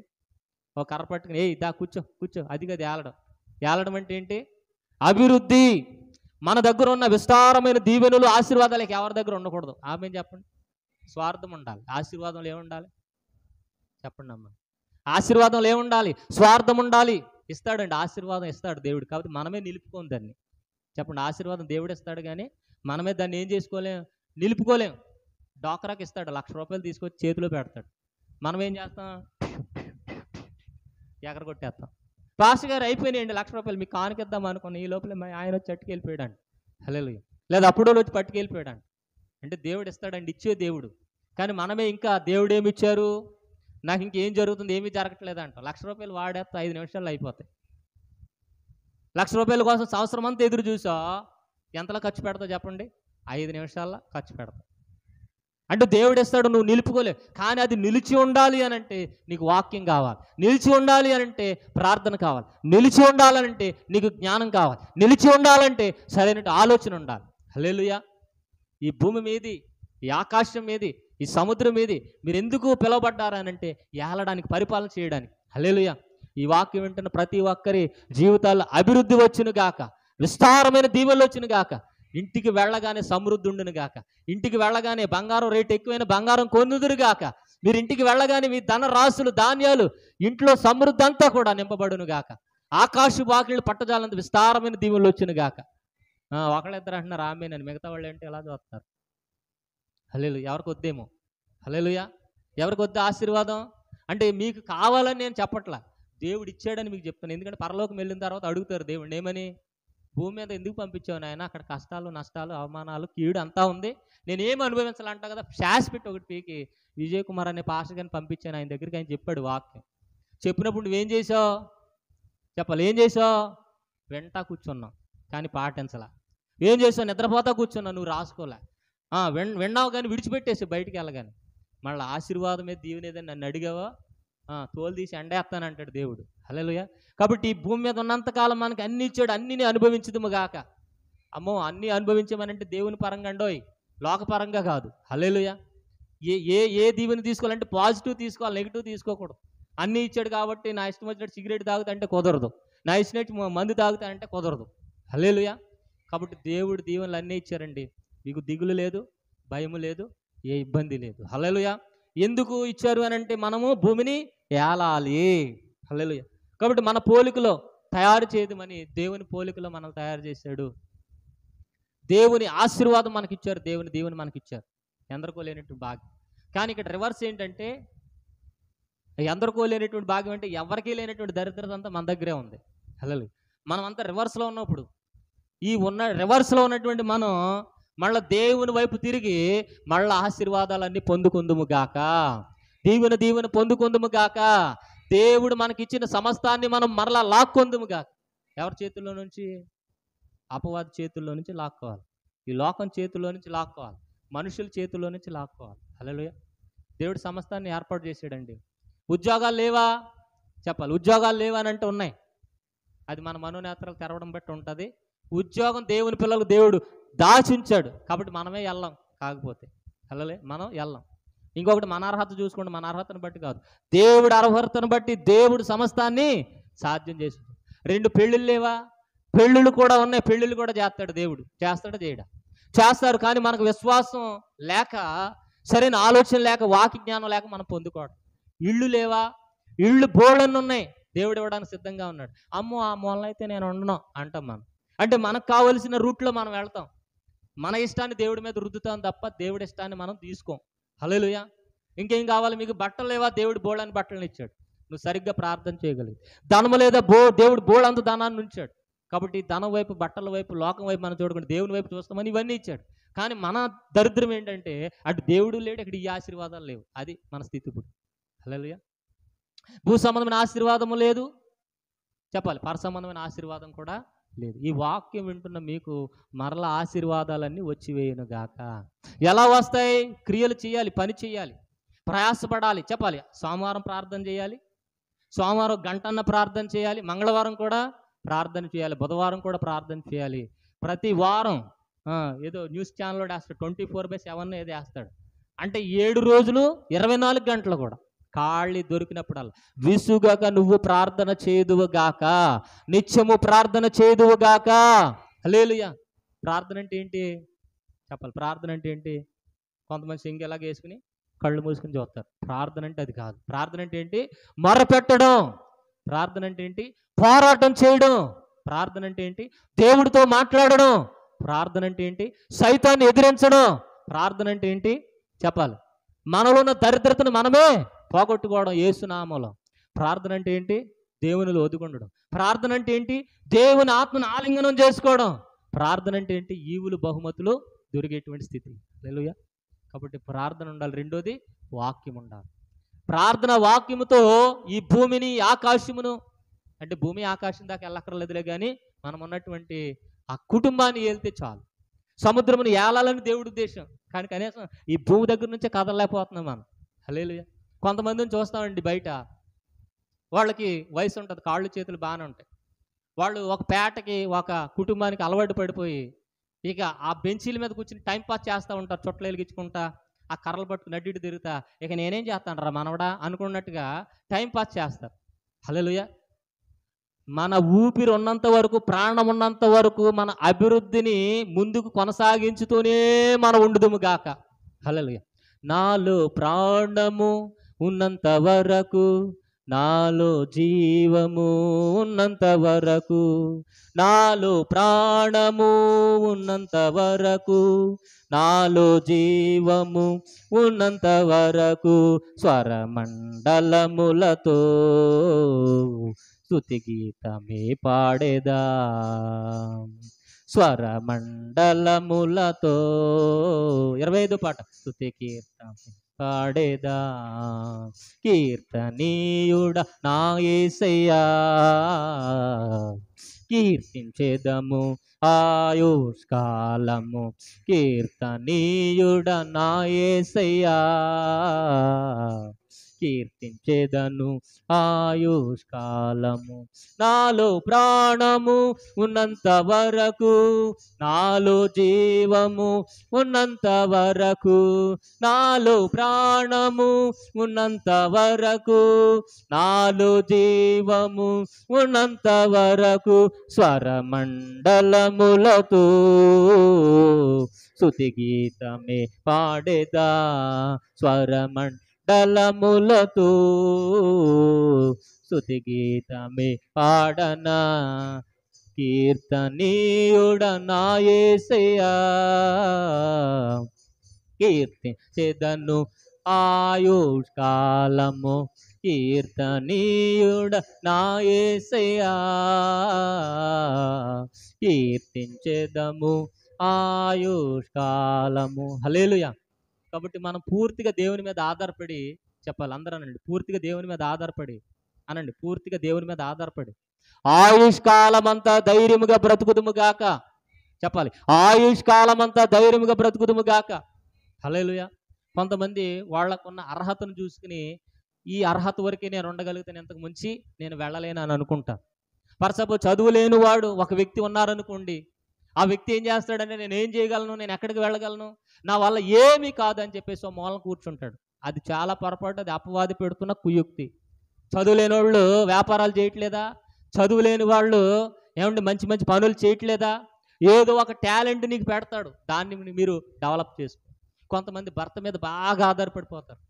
ఒక కర్ర పట్టుకుని దా కూర్చో కూర్చో, అది కదా ఏలడం. ఏలడం అంటే ఏంటి? అభివృద్ధి. మన దగ్గర ఉన్న విస్తారమైన దీవెనలు, ఆశీర్వాదాలకి ఎవరి దగ్గర ఉండకూడదు. ఆమె చెప్పండి. స్వార్థం ఉండాలి. ఆశీర్వాదంలో ఏముండాలి చెప్పండి అమ్మ? ఆశీర్వాదంలో ఏముండాలి? స్వార్థం ఉండాలి. ఇస్తాడండి, ఆశీర్వాదం ఇస్తాడు దేవుడు. కాబట్టి మనమే నిలుపుకోం దాన్ని. చెప్పండి. ఆశీర్వాదం దేవుడు ఇస్తాడు, కానీ మనమే దాన్ని ఏం చేసుకోలేం? నిలుపుకోలేం. డాక్రాకి ఇస్తాడు, 1,00,000 రూపాయలు తీసుకొచ్చి చేతిలో పెడతాడు. మనం ఏం చేస్తాం? ఎగరగొట్టేస్తాం. పాస్టర్ గారు అయిపోయినాయండి 1,00,000 రూపాయలు, మీకు కానుకిద్దాం అనుకున్న ఈ లోపల ఆయన వచ్చి పట్టుకెళ్ళిపోయాడు. హల్లెలూయా. లేదా అప్పుడు వచ్చి పట్టుకెళ్ళిపోయాడు. అంటే దేవుడు ఇస్తాడండి, ఇచ్చే దేవుడు. కానీ మనమే ఇంకా దేవుడు ఏమి ఇచ్చారు, నాకు ఇంకేం జరుగుతుంది, ఏమీ జరగట్లేదు అంటాం. ₹1,00,000 వాడేస్తే 5 నిమిషాల్లో అయిపోతాయి. ₹1,00,000 కోసం సంవత్సరం అంతా ఎదురు చూసా ఎంతలో ఖర్చు పెడతావు చెప్పండి? 5 నిమిషాల్లో ఖర్చు పెడతావు. అంటే దేవుడు ఇస్తాడు, నువ్వు నిలుపుకోలేవు. కానీ అది నిలిచి ఉండాలి అని అంటే నీకు వాక్యం కావాలి, నిలిచి ఉండాలి అని అంటే ప్రార్థన కావాలి, నిలిచి ఉండాలంటే నీకు జ్ఞానం కావాలి, నిలిచి ఉండాలంటే సరైన ఆలోచన ఉండాలి. హల్లెలూయా. ఈ భూమి మీది, ఈ ఆకాశం మీది, ఈ సముద్రం మీది మీరు ఎందుకు పిలువబడ్డారనంటే ఏలడానికి, పరిపాలన చేయడానికి. హల్లెలూయా. ఈ వాక్యం వింటున్న ప్రతి ఒక్కరి జీవితాల్లో అభివృద్ధి వచ్చును గాక, విస్తారమైన దీవెనలు వచ్చును గాక, ఇంటికి వెళ్ళగానే సమృద్ధి ఉండును గాక, ఇంటికి వెళ్ళగానే బంగారం రేటు ఎక్కువైన బంగారం కొనుదురు గాక, మీరు ఇంటికి వెళ్ళగానే మీ ధన రాశులు, ధాన్యాలు, ఇంట్లో సమృద్ధి అంతా కూడా నింపబడును గాక, ఆకాశ వాకిళ్ళు పట్టజాలంత విస్తారమైన దీవెనలు వచ్చును గాక. ఒకళ్ళిద్దరు అంటున్నారు ఆమేనని, మిగతా వాళ్ళు ఏంటి ఎలా చూస్తారు? హల్లెలూయా. ఎవరికి వద్దేమో. హల్లెలూయా. ఎవరికి వద్దు ఆశీర్వాదం అంటే మీకు కావాలని నేను చెప్పట్లా, దేవుడు ఇచ్చాడని మీకు చెప్తాను. ఎందుకంటే పరలోకం వెళ్ళిన తర్వాత అడుగుతారు దేవుడిని, ఏమని? భూమి మీద ఎందుకు పంపించావు నాయన, అక్కడ కష్టాలు, నష్టాలు, అవమానాలు, కీడు అంతా ఉంది, నేనేం అనుభవించాలంట కదా. శాస్ పెట్టి ఒకటి పీకి విజయ్ కుమార్ అనే పాస్టర్ గారిని పంపించాను ఆయన దగ్గరికి. ఆయన చెప్పాడు వాక్యం. చెప్పినప్పుడు నువ్వేం చేసావు చెప్పాలి? ఏం చేసావు? వెంట కూర్చున్నావు కానీ పాటించలా. ఏం చేసావు? నిద్రపోతా కూర్చున్నావు, నువ్వు రాసుకోలే. విన్నావు కానీ విడిచిపెట్టేసి బయటికి వెళ్ళగానే. మళ్ళీ ఆశీర్వాదమే దీవెనేదని నన్ను అడిగావా, తోలు తీసి ఎండేస్తానంటాడు దేవుడు. హల్లెలూయా. కాబట్టి ఈ భూమి మీద ఉన్నంతకాలం మనకి అన్ని ఇచ్చాడు, అన్ని అనుభవించదుము గాక. అమ్మో అన్నీ అనుభవించమనంటే దేవుని పరంగా అండోయ్, లోకపరంగా కాదు. హల్లెలూయా. ఏ ఏ ఏ దీవెని తీసుకోవాలంటే పాజిటివ్ తీసుకోవాలి, నెగిటివ్ తీసుకోకూడదు. అన్నీ ఇచ్చాడు కాబట్టి నా ఇష్టం వచ్చినట్టు సిగరెట్ తాగుతా అంటే కుదరదు, నా ఇష్టం మందు తాగుతా అంటే కుదరదు. హల్లెలూయా. కాబట్టి దేవుడు దీవెనలు అన్నీ ఇచ్చారండి. మీకు దిగులు లేదు, భయము లేదు, ఏ ఇబ్బంది లేదు. హల్లెలూయా. ఎందుకు ఇచ్చారు అని అంటే మనము భూమిని ఏలాలి. హల్లెలూయా. కాబట్టి మన పోలికలో తయారు చేయమని దేవుని పోలికలో మనం తయారు చేశాడు. దేవుని ఆశీర్వాదం మనకిచ్చారు, దేవుని దీవెని మనకిచ్చారు. ఎందరికో లేనటువంటి భాగ్యం. కానీ ఇక్కడ రివర్స్ ఏంటంటే, ఎందరికో లేనటువంటి భాగ్యం అంటే ఎవరికీ లేనటువంటి దరిద్రత అంతా మన దగ్గరే ఉంది. హల్లెలూయా. మనం అంతా రివర్స్లో ఉన్నప్పుడు, ఈ రివర్స్లో ఉన్నటువంటి మనం మళ్ళీ దేవుని వైపు తిరిగి మళ్ళీ ఆశీర్వాదాలన్నీ పొందుకుందుము గాక, దీవెన పొందుకుందుము గాక, దేవుడు మనకిచ్చిన సమస్తాన్ని మనం మరలా లాక్కొందుము గాక. ఎవరి చేతుల్లో నుంచి? అపవాది చేతుల్లో నుంచి లాక్కోవాలి, ఈ లోకం చేతుల్లో నుంచి లాక్కోవాలి, మనుషుల చేతుల్లో నుంచి లాక్కోవాలి. హల్లెలూయా. దేవుడు సమస్తాన్ని ఏర్పాటు చేశాడండి. ఉద్యోగాలు లేవా చెప్పాలి? ఉద్యోగాలు లేవా అని అంటే ఉన్నాయి. అది మన మనోనేత్రాలు తెరవడం బట్టి ఉంటుంది. ఉద్యోగం దేవుని పిల్లలకు దేవుడు దాచించాడు కాబట్టి మనమే వెళ్ళాం. కాకపోతే వెళ్ళలే, మనం వెళ్ళాం. ఇంకొకటి మన అర్హత చూసుకోండి, మన అర్హతను బట్టి కాదు, దేవుడు అర్హతను బట్టి దేవుడు సమస్తాన్ని సాధ్యం చేసింది. 2 పెళ్ళిళ్ళు లేవా? పెళ్ళిళ్ళు కూడా ఉన్నాయి, పెళ్ళిళ్ళు కూడా చేస్తాడు దేవుడు. చేస్తాడు చేయడా? చేస్తారు. కానీ మనకు విశ్వాసం లేక, సరైన ఆలోచన లేక, వాక్య జ్ఞానం లేక మనం పొందుకోవడం. ఇళ్ళు లేవా? ఇళ్ళు బోళ్ళన్ని ఉన్నాయి, దేవుడు ఇవ్వడానికి సిద్ధంగా ఉన్నాడు. అమ్మో ఆ మూలన అయితే నేను ఉండను అంటాం మనం. అంటే మనకు కావలసిన రూట్లో మనం వెళ్తాం, మన ఇష్టాన్ని దేవుడి మీద రుద్దుతాం తప్ప దేవుడి ఇష్టాన్ని మనం తీసుకోం. హల్లెలూయా. ఇంకేం కావాలి మీకు? బట్టలు లేవా? దేవుడు బోళ్ళని బట్టలను ఇచ్చాడు, నువ్వు సరిగ్గా ప్రార్థన చేయగలిగి. ధనము లేదా? దేవుడు బోళ్ళంత ధనాన్ని ఉంచాడు. కాబట్టి ధనం వైపు, బట్టల వైపు, లోకం వైపు మనం చూడకుండా దేవుని వైపు చూస్తామని ఇవన్నీ ఇచ్చాడు. కానీ మన దరిద్రం ఏంటంటే అటు దేవుడు లేడు, ఇక్కడ ఈ ఆశీర్వాదాలు లేవు. అది మన స్థితి ఇప్పుడు. హల్లెలూయా. భూ సంబంధమైన ఆశీర్వాదము లేదు చెప్పాలి, పర సంబంధమైన ఆశీర్వాదం కూడా లేదు. ఈ వాక్యం వింటున్న మీకు మరలా ఆశీర్వాదాలన్నీ వచ్చివేయును గాక. ఎలా వస్తాయి? క్రియలు చేయాలి, పని చేయాలి, ప్రయాసపడాలి చెప్పాలి. సోమవారం ప్రార్థన చేయాలి, సోమవారం గంటన్న ప్రార్థన చేయాలి, మంగళవారం కూడా ప్రార్థన చేయాలి, బుధవారం కూడా ప్రార్థన చేయాలి. ప్రతి వారం ఏదో న్యూస్ ఛానల్లో వేస్తాడు 24/7 ఏదో వేస్తాడు. అంటే 7 రోజులు 24 గంటలు కూడా ఖాళీ దొరికినప్పుడల్లా విసుగక నువ్వు ప్రార్థన చేదువుగాక, నిత్యము ప్రార్థన చేదువుగాక. హల్లెలూయా. ప్రార్థన అంటే ఏంటి చెప్పాలి? ప్రార్థన అంటే ఏంటి? కొంతమంది సింగ్ ఎలాగ వేసుకుని కళ్ళు మూసుకుని చూస్తారు. ప్రార్థన అంటే అది కాదు. ప్రార్థన అంటే ఏంటి? మొరపెట్టడం. ప్రార్థన అంటే ఏంటి? పోరాటం చేయడం. ప్రార్థన అంటే ఏంటి? దేవుడితో మాట్లాడడం. ప్రార్థన అంటే ఏంటి? సైతాన్ని ఎదిరించడం. ప్రార్థన అంటే ఏంటి చెప్పాలి? మనలో ఉన్న దరిద్రతను మనమే పోగొట్టుకోవడం యేసునామములో. ప్రార్థన అంటే ఏంటి? దేవునిలో ఒదిగొండడం. ప్రార్థన అంటే ఏంటి? దేవుని ఆత్మను ఆలింగనం చేసుకోవడం. ప్రార్థన అంటే ఏంటి? ఈవులు బహుమతులు దొరికేటువంటి స్థితి. హల్లెలూయా. కాబట్టి ప్రార్థన ఉండాలి. రెండోది వాక్యం ఉండాలి. ప్రార్థన వాక్యముతో ఈ భూమిని ఆకాశమును, అంటే భూమి ఆకాశం దాకా వెళ్ళక్కర్లేదులే కానీ మనం ఉన్నటువంటి ఆ కుటుంబాన్ని ఏలితే చాలు. సముద్రమును ఏలాలని దేవుడి ఉద్దేశం, కానీ కనీసం ఈ భూమి దగ్గర నుంచే కదలలేకపోతున్నాం మనం. హల్లెలూయా. కొంతమందిని చూస్తామండి బయట, వాళ్ళకి వయసు ఉంటుంది, కాళ్ళు చేతులు బాగానే ఉంటాయి. వాళ్ళు ఒక పేటకి ఒక కుటుంబానికి అలవాటు పడిపోయి ఇక ఆ బెంచీల మీద కూర్చుని టైంపాస్ చేస్తూ ఉంటారు, చుట్టలు వెలిగించుకుంటా, ఆ కర్రలు పట్టుకుని అడ్డు ఇటు తిరుగుతా. ఇక నేనేం చేస్తాను రా మనవడా అనుకున్నట్టుగా టైంపాస్ చేస్తారు. హల్లెలూయా. మన ఊపిరి ఉన్నంత వరకు, ప్రాణం ఉన్నంత వరకు మన అభివృద్ధిని ముందుకు కొనసాగించుతూనే మనం ఉండుదుము గాక. హల్లెలూయా. నాలో ప్రాణము ఉన్నంత వరకు, నాలో జీవము ఉన్నంత వరకు, నాలో ప్రాణము ఉన్నంత వరకు, నాలో జీవము ఉన్నంత వరకు, స్వరమండలములతో స్తుతి గీతమే పాడేదా, స్వరమండలములతో. 25 పాట. స్తుతి కీర్తన పాడేదా, కీర్తనీయుడ నా యేసయ్యా, కీర్తించెదము ఆయుష్కాలము, కీర్తనీయుడ నా యేసయ్యా, కీర్తించెదను ఆయుష్కాలము. నాలో ప్రాణము ఉన్నంత వరకు, నాలో జీవము ఉన్నంత వరకు, నాలో ప్రాణము ఉన్నంత వరకు, నాలో జీవము ఉన్నంత వరకు, స్వరమండలములతో స్తుతి గీతమే పాడేదా, స్వరమండలములతో స్తుతి గీతమే పాడనా, కీర్తనీయుడ నా యేసయ్యా, కీర్తించెదను ఆయుష్కాలము, కీర్తనీయుడ నా యేసయ్యా, కీర్తించెదము ఆయుష్కాలము. హల్లెలూయా. కాబట్టి మనం పూర్తిగా దేవుని మీద ఆధారపడి చెప్పాలి. అందరూ అనండి, పూర్తిగా దేవుని మీద ఆధారపడి అనండి, పూర్తిగా దేవుని మీద ఆధారపడి ఆయుష్కాలం అంతా ధైర్యముగా బ్రతుకుదుము గాక. చెప్పాలి, ఆయుష్కాలం అంతా ధైర్యముగా బ్రతుకుదుము గాక. హల్లెలూయా. కొంతమంది వాళ్ళకున్న అర్హతను చూసుకుని ఈ అర్హత వరకే నేను ఉండగలుగుతాను, ఇంతకు ముంచి నేను వెళ్ళలేను అని అనుకుంటా. ఫర్ సపోజ్ చదువు లేని వాడు ఒక వ్యక్తి ఉన్నారనుకోండి, ఆ వ్యక్తి ఏం చేస్తాడంటే నేను ఏం చేయగలను, నేను ఎక్కడికి వెళ్ళగలను, నా వల్ల ఏమీ కాదని చెప్పేసి ఓ మూలన కూర్చుంటాడు. అది చాలా పొరపాటు, అది అపవాది పెడుతున్న కుయుక్తి. చదువు లేని వాళ్ళు వ్యాపారాలు చేయట్లేదా, చదువు లేని వాళ్ళు ఏమంటే మంచి మంచి పనులు చేయట్లేదా, ఏదో ఒక టాలెంట్ నీకు పెడతాడు, దాన్ని మీరు డెవలప్ చేసుకో. కొంతమంది భర్త మీద బాగా ఆధారపడిపోతారు,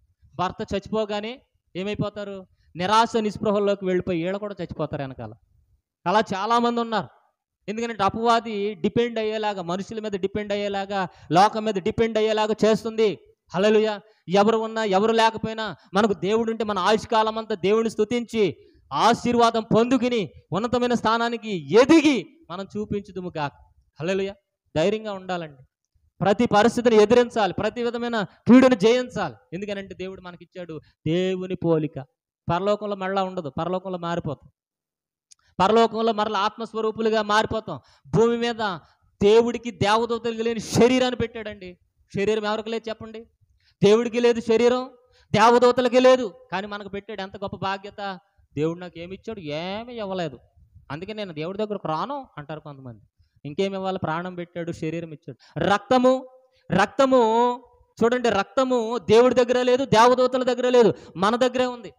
భర్త చచ్చిపోగానే ఏమైపోతారు, నిరాశ నిస్పృహల్లోకి వెళ్ళిపోయి ఈడ కూడా చచ్చిపోతారు వెనకాల. అలా చాలామంది ఉన్నారు. ఎందుకంటే అపవాది డిపెండ్ అయ్యేలాగా, మనుషుల మీద డిపెండ్ అయ్యేలాగా, లోకం మీద డిపెండ్ అయ్యేలాగా చేస్తుంది. హల్లెలూయా. ఎవరు ఉన్నా ఎవరు లేకపోయినా మనకు దేవుడు ఉంటే మన ఆయుష్కాలం అంతా దేవుడిని స్తుతించి ఆశీర్వాదం పొందుకుని ఉన్నతమైన స్థానానికి ఎదిగి మనం చూపించుదుము గాక. హల్లెలూయా. ధైర్యంగా ఉండాలండి, ప్రతి పరిస్థితిని ఎదిరించాలి, ప్రతి విధమైన కీడును జయించాలి. ఎందుకనంటే దేవుడు మనకిచ్చాడు దేవుని పోలిక. పరలోకంలో మళ్ళా ఉండదు, పరలోకంలో మారిపోతాం, పరలోకంలో మరలా ఆత్మస్వరూపులుగా మారిపోతాం. భూమి మీద దేవుడికి దేవదూతలకు లేని శరీరాన్ని పెట్టాడండి. శరీరం ఎవరికి లేదు చెప్పండి? దేవుడికి లేదు శరీరం, దేవదూతలకి లేదు, కానీ మనకు పెట్టాడు. ఎంత గొప్ప బాధ్యత! దేవుడు నాకు ఏమి ఇచ్చాడు? ఏమీ ఇవ్వలేదు, అందుకే నేను దేవుడి దగ్గరకు రాను అంటారు కొంతమంది. ఇంకేమి ఇవ్వాలి? ప్రాణం పెట్టాడు, శరీరం ఇచ్చాడు. రక్తము, రక్తము చూడండి, రక్తము దేవుడి దగ్గర లేదు, దేవదూతల దగ్గర లేదు, మన దగ్గరే ఉంది.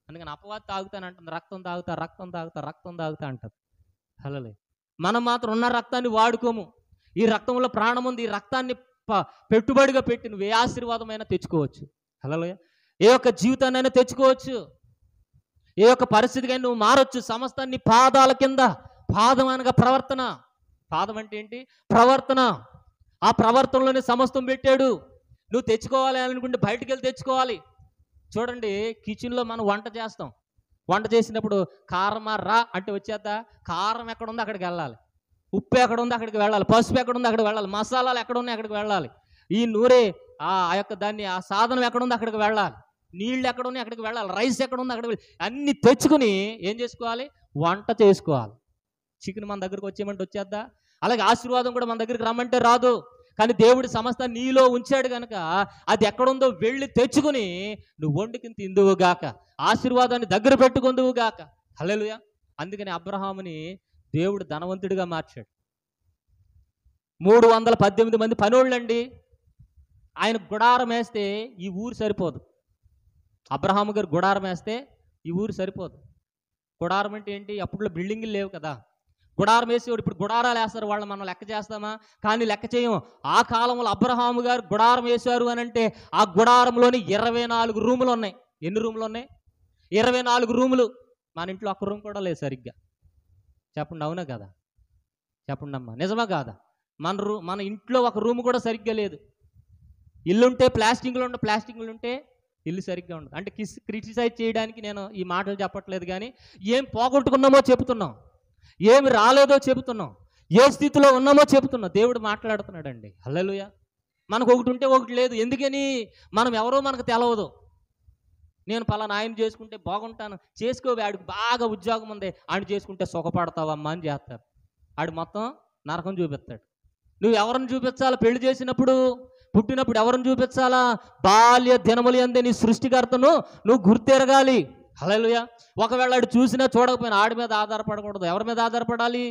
అందుకని అపవాది తాగుతానంటుంది, రక్తం తాగుతా, రక్తం తాగుతా, రక్తం తాగుతా అంటారు. హల్లెలూయా. మనం మాత్రం ఉన్న రక్తాన్ని వాడుకోము. ఈ రక్తంలో ప్రాణం ఉంది, ఈ రక్తాన్ని పెట్టుబడిగా పెట్టి నువ్వు ఏ ఆశీర్వాదమైనా తెచ్చుకోవచ్చు. హల్లెలూయా. ఏ ఒక్క జీవితాన్నైనా తెచ్చుకోవచ్చు, ఏ ఒక్క పరిస్థితికైనా నువ్వు మారొచ్చు. సమస్తాన్ని పాదాల కింద, పాదం అనగా ప్రవర్తన, పాదం అంటే ఏంటి? ప్రవర్తన. ఆ ప్రవర్తనలోనే సమస్తం పెట్టాడు. నువ్వు తెచ్చుకోవాలి అనుకుంటే బయటికి వెళ్ళి తెచ్చుకోవాలి. చూడండి, కిచెన్లో మనం వంట చేస్తాం, వంట చేసినప్పుడు కారం రా అంటే వచ్చేద్దా? కారం ఎక్కడ ఉందో అక్కడికి వెళ్ళాలి, ఉప్పు ఎక్కడ ఉందో అక్కడికి వెళ్ళాలి, పసుపు ఎక్కడ ఉందో అక్కడికి వెళ్ళాలి, మసాలాలు ఎక్కడ ఉన్నాయి అక్కడికి వెళ్ళాలి. ఈ నూరే ఆ యొక్క దాన్ని ఆ సాధనం ఎక్కడుందో అక్కడికి వెళ్ళాలి, నీళ్ళు ఎక్కడున్నాయి అక్కడికి వెళ్ళాలి, రైస్ ఎక్కడుందో అక్కడికి వెళ్ళి అన్నీ తెచ్చుకుని ఏం చేసుకోవాలి, వంట చేసుకోవాలి. చికెన్ మన దగ్గరికి వచ్చేయమంటే వచ్చేద్దా? అలాగే ఆశీర్వాదం కూడా మన దగ్గరికి రమ్మంటే రాదు. కానీ దేవుడి సమస్త నీలో ఉంచాడు కనుక అది ఎక్కడుందో వెళ్ళి తెచ్చుకుని నువ్వు వండుకుని తిందువుగాక, ఆశీర్వాదాన్ని దగ్గర పెట్టుకుందువుగాక. హల్లెలూయా. అందుకని అబ్రహాముని దేవుడు ధనవంతుడిగా మార్చాడు. 318 మంది పనోళ్ళండి. ఆయన గుడారం వేస్తే ఈ ఊరు సరిపోదు. అబ్రహాము గారు గుడారం వేస్తే ఈ ఊరు సరిపోదు. గుడారం అంటే ఏంటి? అప్పట్లో బిల్డింగులు లేవు కదా. గుడారం వేసేవాడు. ఇప్పుడు గుడారాలు వేస్తారు, వాళ్ళు మనం లెక్క చేస్తామా? కానీ లెక్క చేయము. ఆ కాలంలో అబ్రహాము గారు గుడారం వేశారు అని అంటే ఆ గుడారంలోని 24 రూములు ఉన్నాయి. ఎన్ని రూములు ఉన్నాయి? 24 రూములు. మన ఇంట్లో ఒక్క రూమ్ కూడా లేదు సరిగ్గా. చెప్పండి, అవునా కదా? చెప్పండి అమ్మా, నిజమా కాదా? మన ఇంట్లో ఒక రూమ్ కూడా సరిగ్గా లేదు. ఇల్లుంటే ప్లాస్టింగ్లు ఉంటే ఇల్లు సరిగ్గా ఉండదు. అంటే క్రిటిసైజ్ చేయడానికి నేను ఈ మాటలు చెప్పట్లేదు, కానీ ఏం పోగొట్టుకున్నామో చెబుతున్నాం, ఏమి రాలేదో చెబుతున్నాం, ఏ స్థితిలో ఉన్నామో చెబుతున్నాం. దేవుడు మాట్లాడుతున్నాడండి. హల్లెలూయా. మనకు ఒకటి ఉంటే ఒకటి లేదు. ఎందుకని? మనం ఎవరో మనకు తెలవదు. నేను పలానా ఆయన చేసుకుంటే బాగుంటాను, చేసుకోవే, ఆడికి బాగా ఉద్యోగం ఉంది, ఆయన చేసుకుంటే సుఖపడతావమ్మా అని చేస్తారు. ఆడు మొత్తం నరకం చూపిస్తాడు. నువ్వు ఎవరిని చూపించాలా? పెళ్లి చేసినప్పుడు, పుట్టినప్పుడు ఎవరిని చూపించాలా? బాల్య దినములు యందే నీ సృష్టికర్తను నువ్వు గుర్తెరగాలి. హల్లెలూయా. ఒకవేళ ఆడు చూసినా చూడకపోయినా ఆడి మీద ఆధారపడకూడదు. ఎవరి మీద ఆధారపడాలి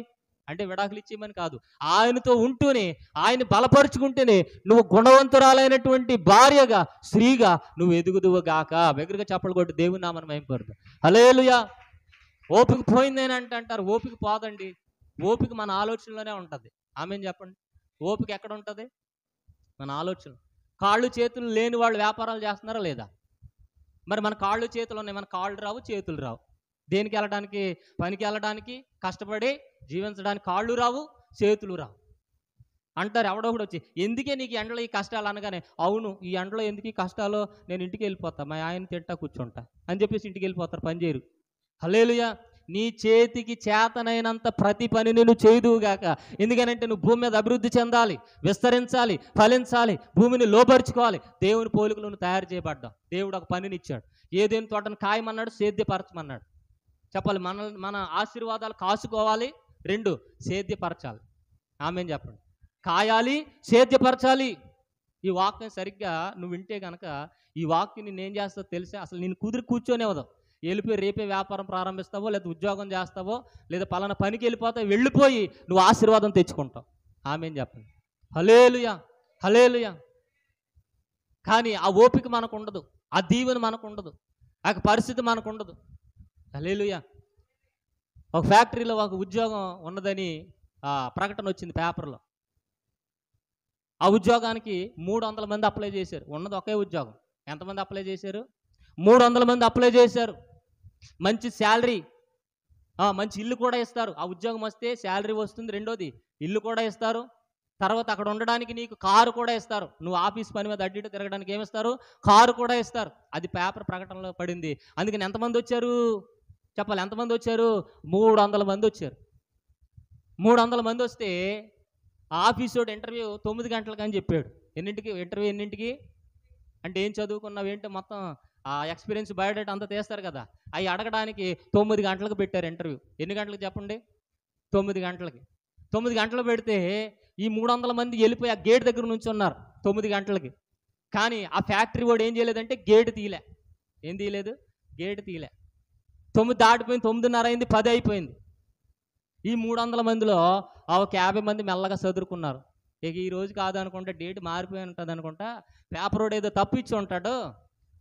అంటే విడాకులు ఇచ్చేయమని కాదు, ఆయనతో ఉంటూనే, ఆయన బలపరుచుకుంటేనే నువ్వు గుణవంతురాలైనటువంటి భార్యగా, స్త్రీగా నువ్వు ఎదుగుదువు గాక. దగ్గరగా చప్పలు కొట్టి దేవుని నామమున మహిమపరచు. హల్లెలూయా. ఓపిక పోయిందని అంటారు. ఓపిక పోదండి. ఓపిక మన ఆలోచనలోనే ఉంటుంది. ఆమేన్ చెప్పండి. ఓపిక ఎక్కడ ఉంటుంది? మన ఆలోచన. కాళ్ళు చేతులు లేని వాళ్ళు వ్యాపారాలు చేస్తున్నారా లేదా? మరి మన కాళ్ళు చేతులు ఉన్నాయి, మన కాళ్ళు రావు, చేతులు రావు. దేనికి వెళ్ళడానికి? పనికి వెళ్ళడానికి, కష్టపడి జీవించడానికి కాళ్ళు రావు, చేతులు రావు. అంటారు ఎవడో కూడా వచ్చి, ఎందుకే నీకు ఎండలో ఈ కష్టాలు అనగానే, అవును ఈ ఎండలో ఎందుకు ఈ కష్టాలు, నేను ఇంటికి వెళ్ళిపోతా, మా ఆయన తింటా కూర్చుంటా అని చెప్పేసి ఇంటికి వెళ్ళిపోతారు, పని చేయరు. హల్లెలూయా. నీ చేతికి చేతనైనంత ప్రతి పనిని నువ్వు చేయుదువుగాక. ఎందుకనంటే నువ్వు భూమి మీద అభివృద్ధి చెందాలి, విస్తరించాలి, ఫలించాలి, భూమిని లోపరుచుకోవాలి. దేవుని పోలికలు నువ్వు తయారు చేయబడ్డావు. దేవుడు ఒక పనిని ఇచ్చాడు. ఏదేని తోటను కాయమన్నాడు, సేద్యపరచమన్నాడు. చెప్పాలి, మన ఆశీర్వాదాలు కాసుకోవాలి, 2 సేద్యపరచాలి. ఆమేన్ చెప్పండి. కాయాలి, సేద్యపరచాలి. ఈ వాక్యం సరిగ్గా నువ్వు వింటే కనుక ఈ వాక్యం నేను ఏం చేస్తావు తెలుసా? అసలు నేను కూర్చొనేవదు. వెళ్ళిపోయి రేపే వ్యాపారం ప్రారంభిస్తావో, లేదా ఉద్యోగం చేస్తావో, లేదా పలానా పనికి వెళ్ళిపోతావు, వెళ్ళిపోయి నువ్వు ఆశీర్వాదం తెచ్చుకుంటావు. ఆమేన్ చెప్పండి. హల్లెలూయా, హల్లెలూయా. కానీ ఆ ఓపిక మనకు ఉండదు, ఆ దీవెన మనకు ఉండదు, ఆ పరిస్థితి మనకు ఉండదు. హల్లెలూయా. ఒక ఫ్యాక్టరీలో ఒక ఉద్యోగం ఉన్నదని ప్రకటన వచ్చింది పేపర్లో. ఆ ఉద్యోగానికి 300 మంది అప్లై చేశారు. ఉన్నది ఒకే ఉద్యోగం. ఎంతమంది అప్లై చేశారు? 300 మంది అప్లై చేశారు. మంచి శాలరీ, మంచి ఇల్లు కూడా ఇస్తారు. ఆ ఉద్యోగం వస్తే శాలరీ వస్తుంది, రెండోది ఇల్లు కూడా ఇస్తారు. తర్వాత అక్కడ ఉండడానికి నీకు కారు కూడా ఇస్తారు. నువ్వు ఆఫీస్ పని మీద అడ్డు తిరగడానికి ఏమిస్తారు? కారు కూడా ఇస్తారు. అది పేపర్ ప్రకటనలో పడింది. అందుకని ఎంతమంది వచ్చారు చెప్పాలి? ఎంతమంది వచ్చారు? 300 మంది వచ్చారు. 300 మంది వస్తే ఆఫీసోడు ఇంటర్వ్యూ 9 గంటలకు అని చెప్పాడు. ఎన్నింటికి ఇంటర్వ్యూ? ఎన్నింటికి అంటే ఏం చదువుకున్నావు ఏంటి మొత్తం ఎక్స్పీరియన్స్ బయోడేటా అంతా తీస్తారు కదా, అవి అడగడానికి 9 గంటలకు పెట్టారు ఇంటర్వ్యూ. ఎన్ని గంటలకు చెప్పండి? 9 గంటలకి. 9 గంటలు పెడితే ఈ 300 మంది వెళ్ళిపోయి ఆ గేట్ దగ్గర నుంచి ఉన్నారు 9 గంటలకి. కానీ ఆ ఫ్యాక్టరీ వాడు ఏం చేయలేదంటే గేట్ తీయలే. ఏం తీయలేదు? గేట్ తీయలే. 9 దాటిపోయింది, 9:30 అయింది, 10 అయిపోయింది. ఈ 300 మందిలో ఒక 50 మంది మెల్లగా చదువుకున్నారు. ఇక ఈ రోజు కాదనుకుంటా, డేట్ మారిపోయి ఉంటుంది అనుకుంటా, పేపర్ వాడు ఏదో తప్పు ఇచ్చి ఉంటాడు,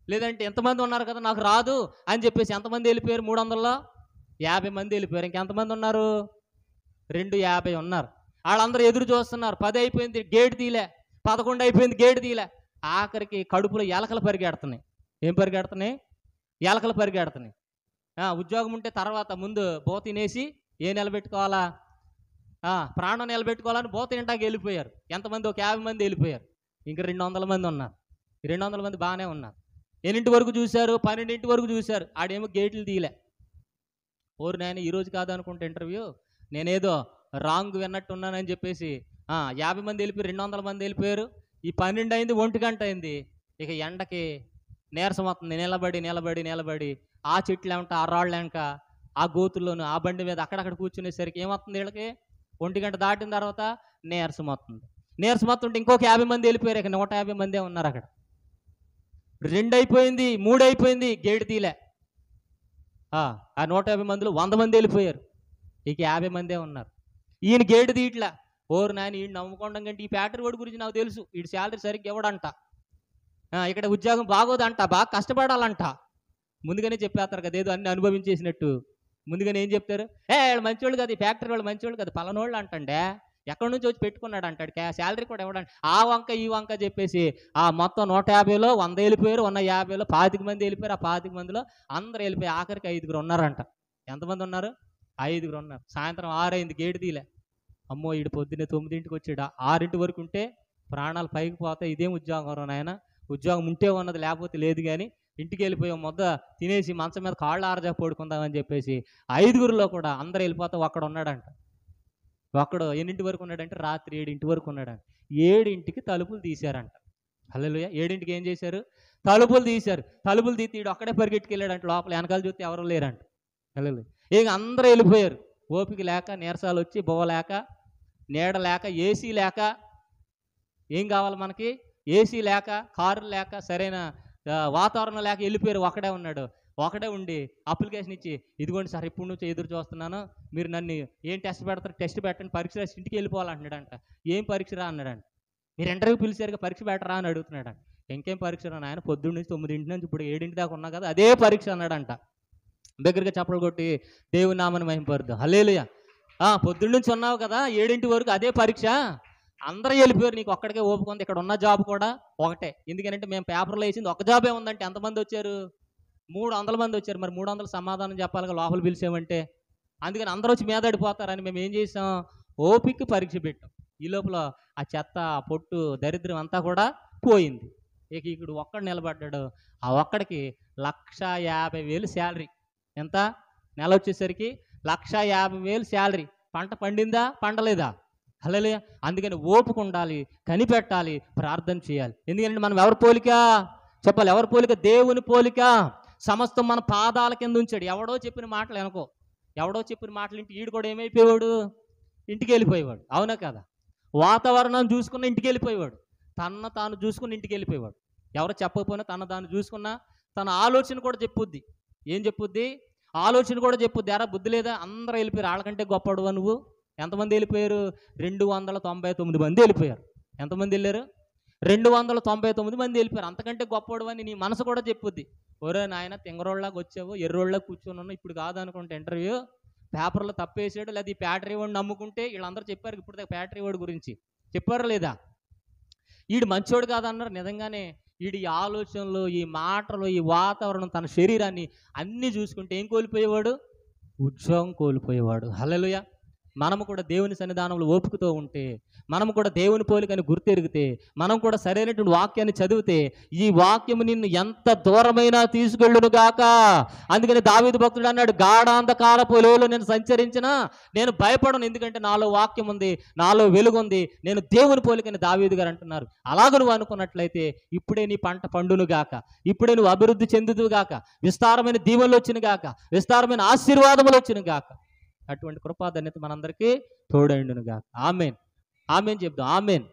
లేదంటే ఎంతమంది ఉన్నారు కదా నాకు రాదు అని చెప్పేసి ఎంతమంది వెళ్ళిపోయారు? 300లో 50 మంది వెళ్ళిపోయారు. ఇంకెంతమంది ఉన్నారు? 250 ఉన్నారు. వాళ్ళందరూ ఎదురు చూస్తున్నారు. 10 అయిపోయింది, గేట్ తీయలే. 11 అయిపోయింది, గేట్ తీయలే. ఆఖరికి కడుపులో ఎలకలు పరిగెడుతున్నాయి. ఏం పరిగెడుతున్నాయి? ఎలకలు పరిగెడుతున్నాయి. ఉద్యోగం ఉంటే తర్వాత ముందు బోత తినేసి నిలబెట్టుకోవాలా, ప్రాణం నిలబెట్టుకోవాలని బోత తింటాకి వెళ్ళిపోయారు. ఎంతమంది? ఒక 50 మంది వెళ్ళిపోయారు. ఇంకా 200 మంది ఉన్నారు. 200 మంది బాగానే ఉన్నారు. ఎన్నింటి వరకు చూశారు? 12 వరకు చూశారు. ఆడేమో గేట్లు తీయలే. ఓరు నాయన, ఈరోజు కాదనుకుంటే ఇంటర్వ్యూ, నేనేదో రాంగ్ విన్నట్టున్నానని చెప్పేసి 50 మంది వెళ్ళిపోయి 200 మంది వెళ్ళిపోయారు. ఈ 12 అయింది, 1 గంట అయింది. ఇక ఎండకి నీరసం వస్తుంది. నిలబడి నిలబడి నిలబడి ఆ చెట్లు వెంట, ఆ రాళ్ళు వెంక, ఆ గోతుల్లోను, ఆ బండి మీద అక్కడక్కడ కూర్చునేసరికి ఏమవుతుంది వీళ్ళకి? 1 గంట దాటిన తర్వాత నీరసం వస్తుంది. నీరసం వస్తుంటే ఇంకొక 50 మంది వెళ్ళిపోయారు. ఇక 150 మందే ఉన్నారు అక్కడ. 2 అయిపోయింది, 3 అయిపోయింది, గేటు తీలే. ఆ 150 మందిలో 100 మంది వెళ్ళిపోయారు. ఇక 50 మందే ఉన్నారు. ఈయన గేటు తీయట్లా. ఓరు నాయన, ఈయన నమ్ముకోవడం కంటే ఈ ఫ్యాక్టరీ వాడి గురించి నాకు తెలుసు, వీడి శాలరీ సరిగ్గా ఇవ్వడంట, ఇక్కడ ఉద్యోగం బాగోదంట, బాగా కష్టపడాలంట. ముందుగానే చెప్పేస్తారు కదా, ఏదో అన్ని అనుభవించేసినట్టు. ముందుగానే ఏం చెప్తారు? వాళ్ళు మంచోళ్ళు కదా, ఈ ఫ్యాక్టరీ వాళ్ళు మంచోళ్ళు కదా, పలానోళ్ళు అంటండే, ఎక్కడి నుంచి వచ్చి పెట్టుకున్నాడు అంటాడు, శాలరీ కూడా ఇవ్వడానికి ఆ వంక ఈ వంక చెప్పేసి ఆ మొత్తం 150లో 100 వెళ్ళిపోయారు, 150లో 25 మంది వెళ్ళిపోయారు. ఆ 25 మందిలో అందరూ వెళ్ళిపోయి ఆఖరికి 5గురు ఉన్నారంట. ఎంతమంది ఉన్నారు? 5గురు ఉన్నారు. సాయంత్రం 6 అయింది, గేటు తీలే. అమ్మో, ఈడు పొద్దున్నే 9ంటికి వచ్చాడు, 6 వరకు ఉంటే ప్రాణాలు పైకి పోతాయి, ఇదేం ఉద్యోగం నాయన, ఉద్యోగం ఉంటే ఉన్నది లేకపోతే లేదు, కానీ ఇంటికి వెళ్ళిపోయాం, మొద్ద తినేసి మంచం మీద కాళ్ళు ఆరజా పడుకుందామని చెప్పేసి 5గురిలో కూడా అందరూ వెళ్ళిపోతే ఒక్కడ ఉన్నాడంట. ఒక్కడు ఎన్నింటి వరకు ఉన్నాడంటే రాత్రి 7 వరకు ఉన్నాడంట. 7కి తలుపులు తీశారంట. హల్లెలూయా. 7కి ఏం చేశారు? తలుపులు తీశారు. తలుపులు తీసి ఈడు ఒక్కడే పరిగెట్టుకెళ్ళాడంట. లోపల వెనకాల చూస్తే ఎవరు లేరంట. హల్లెలూయా. ఇక అందరూ వెళ్ళిపోయారు. ఓపిక లేక, నీరసాలు వచ్చి, బొవ్వ లేక, నీడ లేక, ఏసీ లేక, ఏం కావాలి మనకి? ఏసీ లేక, కారు లేక, సరైన వాతావరణం లేక వెళ్ళిపోయారు. ఒకడే ఉన్నాడు. ఒకడే ఉండి అప్లికేషన్ ఇచ్చి, ఇదిగోండి సార్, ఇప్పుడు నుంచి ఎదురు చూస్తున్నాను, మీరు నన్ను ఏం టెస్ట్ పెడతారు, టెస్ట్ పెట్టండి, పరీక్ష రాసి ఇంటికి వెళ్ళిపోవాలంటున్నాడంట. ఏం పరీక్ష రా అన్నాడంట. మీరు ఇంటర్వ్యూ పిలిచారుగా, పరీక్ష పెట్టరా అని అడుగుతున్నాడంట. ఇంకేం పరీక్ష రా నాయన, పొద్దున్న నుంచి 9 నుంచి ఇప్పుడు 7 దాకా ఉన్నా కదా, అదే పరీక్ష అన్నాడంట. దగ్గరగా చప్పలు కొట్టి దేవుని నామని మహింపరుద్దాం. హల్లెలూయా. పొద్దున్న నుంచి ఉన్నావు కదా, 7 వరకు అదే పరీక్ష, అందరూ వెళ్ళిపోయారు, నీకు ఒక్కడికే ఓపుకుంది. ఇక్కడ ఉన్న జాబ్ కూడా ఒకటే. ఎందుకంటే మేము పేపర్లో వేసింది ఒక జాబే ఉందంటే ఎంతమంది వచ్చారు? 300 మంది వచ్చారు. మరి 300 సమాధానం చెప్పాలిగా, లోపల పిలిచామంటే. అందుకని అందరూ వచ్చి మీదడిపోతారని మేము ఏం చేసాం? ఓపిక పరీక్ష పెట్టాం. ఈ లోపల ఆ చెత్త, పొట్టు, దరిద్రం అంతా కూడా పోయింది. ఇక ఇక్కడ ఒక్కడు నిలబడ్డాడు. ఆ ఒక్కడికి 1,50,000 శాలరీ. ఎంత? నెల వచ్చేసరికి 1,50,000 శాలరీ. పంట పండిందా? పండలేదా? హల్లెలూయా. అందుకని ఓపిక ఉండాలి, కనిపెట్టాలి, ప్రార్థన చేయాలి. ఎందుకంటే మనం ఎవరి పోలిక? చెప్పాలి, ఎవరి పోలిక? దేవుని పోలిక. సమస్తం మన పాదాల కింద ఉంచాడు. ఎవడో చెప్పిన మాటలు అనుకో, ఎవడో చెప్పిన మాటలు ఇంటి ఈడు కూడా ఏమైపోయేవాడు? ఇంటికి వెళ్ళిపోయేవాడు. అవునా కదా? వాతావరణం చూసుకున్న ఇంటికి వెళ్ళిపోయేవాడు, తన తాను చూసుకుని ఇంటికి వెళ్ళిపోయేవాడు. ఎవరు చెప్పకపోయినా తన తాను చూసుకున్నా తన ఆలోచన కూడా చెప్పుద్ది. ఏం చెప్పుద్ది? ఆలోచన కూడా చెప్పుద్ది. ఎరా బుద్ధి లేదా? అందరూ వెళ్ళిపోయారు, వాళ్ళకంటే గొప్పడువా నువ్వు? ఎంతమంది వెళ్ళిపోయారు? 299 మంది వెళ్ళిపోయారు. ఎంతమంది వెళ్ళారు? 299 మంది వెళ్ళిపోయారు. అంతకంటే గొప్పవాడు అని నీ మనసు కూడా చెప్పుద్ది. ఒరే నాయన, తింగరోళ్ళలాగా వచ్చావు, ఎర్రోళ్ళలాగా కూర్చొని ఉన్నావు, ఇప్పుడు కాదనుకుంటే ఇంటర్వ్యూ పేపర్లో తప్పేసాడు, లేదా ఈ ఫ్యాక్టరీ వాడిని నమ్ముకుంటే, వీళ్ళందరూ చెప్పారు ఇప్పుడు దాకా ఫ్యాక్టరీ వాడి గురించి చెప్పారా లేదా? వీడు మంచోడు కాదన్నారు. నిజంగానే వీడి ఆలోచనలు, ఈ మాటలు, ఈ వాతావరణం, తన శరీరాన్ని అన్నీ చూసుకుంటే ఏం కోల్పోయేవాడు? ఉద్యోగం కోల్పోయేవాడు. హల్లెలూయా. మనము కూడా దేవుని సన్నిధానంలో ఓపికతో ఉంటే, మనము కూడా దేవుని పోలికని గుర్తెరిగితే, మనం కూడా సరైనటువంటి వాక్యాన్ని చదివితే, ఈ వాక్యము నిన్ను ఎంత దూరమైనా తీసుకెళ్ళును గాక. అందుకని దావీదు భక్తుడు అన్నాడు, గాఢాంధకారపు లోయలో నేను సంచరించినా నేను భయపడను, ఎందుకంటే నాలో వాక్యం ఉంది, నాలో వెలుగు ఉంది, నేను దేవుని పోలికని దావీదు గారు అంటున్నారు. అలాగ నువ్వు అనుకున్నట్లయితే ఇప్పుడే నీ పంట పండును గాక, ఇప్పుడే నువ్వు అభివృద్ధి చెందుదు గాక, విస్తారమైన దీవెనలు వచ్చిన గాక, విస్తారమైన ఆశీర్వాదములు వచ్చిన గాక. అటువంటి కృపాధన్యత మనందరికీ తోడైండును గాక. ఆమేన్. ఆమేన్ చెప్దాం. ఆమేన్.